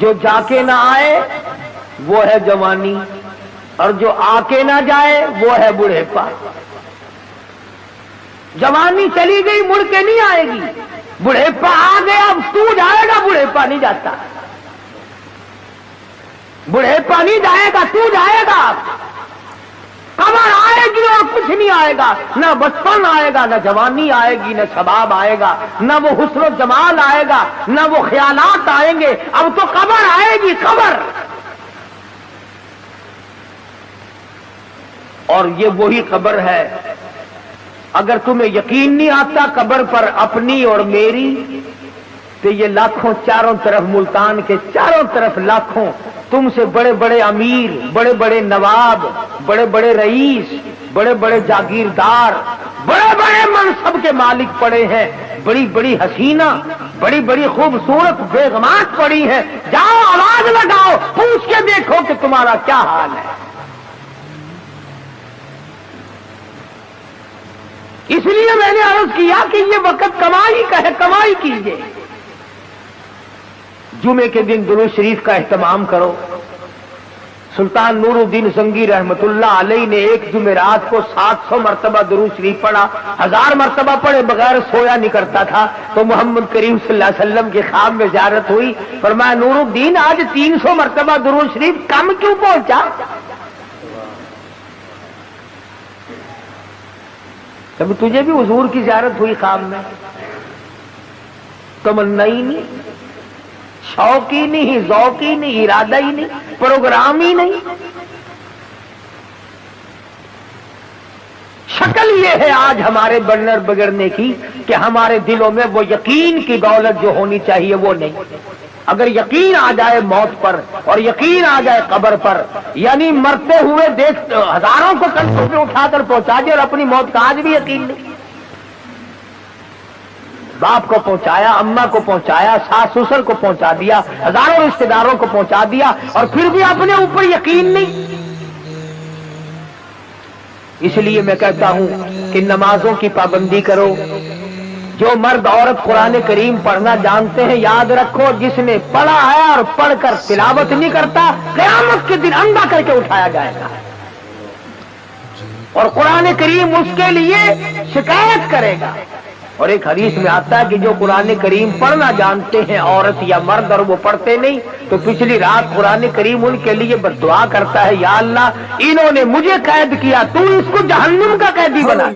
جو جا کے نہ آئے وہ ہے جوانی، اور جو آ کے نہ جائے وہ ہے بڑھیپا۔ جوانی چلی گئی مڑ کے نہیں آئے گی، بڑھیپا آ گیا اب تو جائے گا، بڑھیپا نہیں جاتا، بڑھیپا نہیں جائے گا تو جائے گا۔ قبر آئے گی اور کچھ نہیں آئے گا، نہ بچپن آئے گا، نہ جوانی آئے گی، نہ شباب آئے گا، نہ وہ حسن و جمال آئے گا، نہ وہ خیالات آئیں گے، اب تو قبر آئے گی، قبر۔ اور یہ وہی قبر ہے، اگر تمہیں یقین نہیں آتا قبر پر اپنی اور میری، تو یہ لاکھوں چاروں طرف ملتان کے چاروں طرف لاکھوں تم سے بڑے بڑے امیر، بڑے بڑے نواب، بڑے بڑے رئیس، بڑے بڑے جاگیردار، بڑے بڑے منصب کے مالک پڑے ہیں، بڑی بڑی حسینہ، بڑی بڑی خوبصورت بیگمات پڑی ہیں۔ جاؤ آواز لگاؤ، پوچھ کے دیکھو کہ تمہارا کیا حال ہے۔ اس لیے میں نے عرض کیا کہ یہ وقت کمائی کا ہے، کمائی کیجیے۔ جمعے کے دن درود شریف کا اہتمام کرو۔ سلطان نور الدین زنگی رحمت اللہ علیہ نے ایک جمعرات کو 700 مرتبہ درود شریف پڑھا، 1000 مرتبہ پڑھے بغیر سویا نہیں کرتا تھا۔ تو محمد کریم صلی اللہ علیہ وسلم کے خواب میں زیارت ہوئی، فرمایا نور الدین آج 300 مرتبہ درود شریف کم کیوں پہنچا؟ کبھی تجھے بھی حضور کی زیارت ہوئی خواب میں؟ تمنا ہی نہیں، شوق ہی نہیں، ذوق ہی نہیں، ارادہ ہی نہیں، پروگرام ہی نہیں۔ شکل یہ ہے آج ہمارے بننے بگڑنے کی کہ ہمارے دلوں میں وہ یقین کی دولت جو ہونی چاہیے وہ نہیں۔ اگر یقین آ جائے موت پر اور یقین آ جائے قبر پر، یعنی مرتے ہوئے دیکھ ہزاروں کو کنٹوں پہ اٹھا کر پہنچا دے اور اپنی موت کا آج بھی یقین نہیں۔ باپ کو پہنچایا، اماں کو پہنچایا، ساس سسر کو پہنچا دیا، ہزاروں رشتے داروں کو پہنچا دیا، اور پھر بھی اپنے اوپر یقین نہیں۔ اس لیے میں کہتا ہوں کہ نمازوں کی پابندی کرو۔ جو مرد عورت قرآن کریم پڑھنا جانتے ہیں، یاد رکھو جس نے پڑھا ہے اور پڑھ کر تلاوت نہیں کرتا، قیامت کے دن اندھا کر کے اٹھایا جائے گا، اور قرآن کریم اس کے لیے شکایت کرے گا۔ اور ایک حدیث میں آتا ہے کہ جو قرآن کریم پڑھنا جانتے ہیں عورت یا مرد اور وہ پڑھتے نہیں، تو پچھلی رات قرآن کریم ان کے لیے بد دعا کرتا ہے، یا اللہ انہوں نے مجھے قید کیا، تو اس کو جہنم کا قیدی بنا۔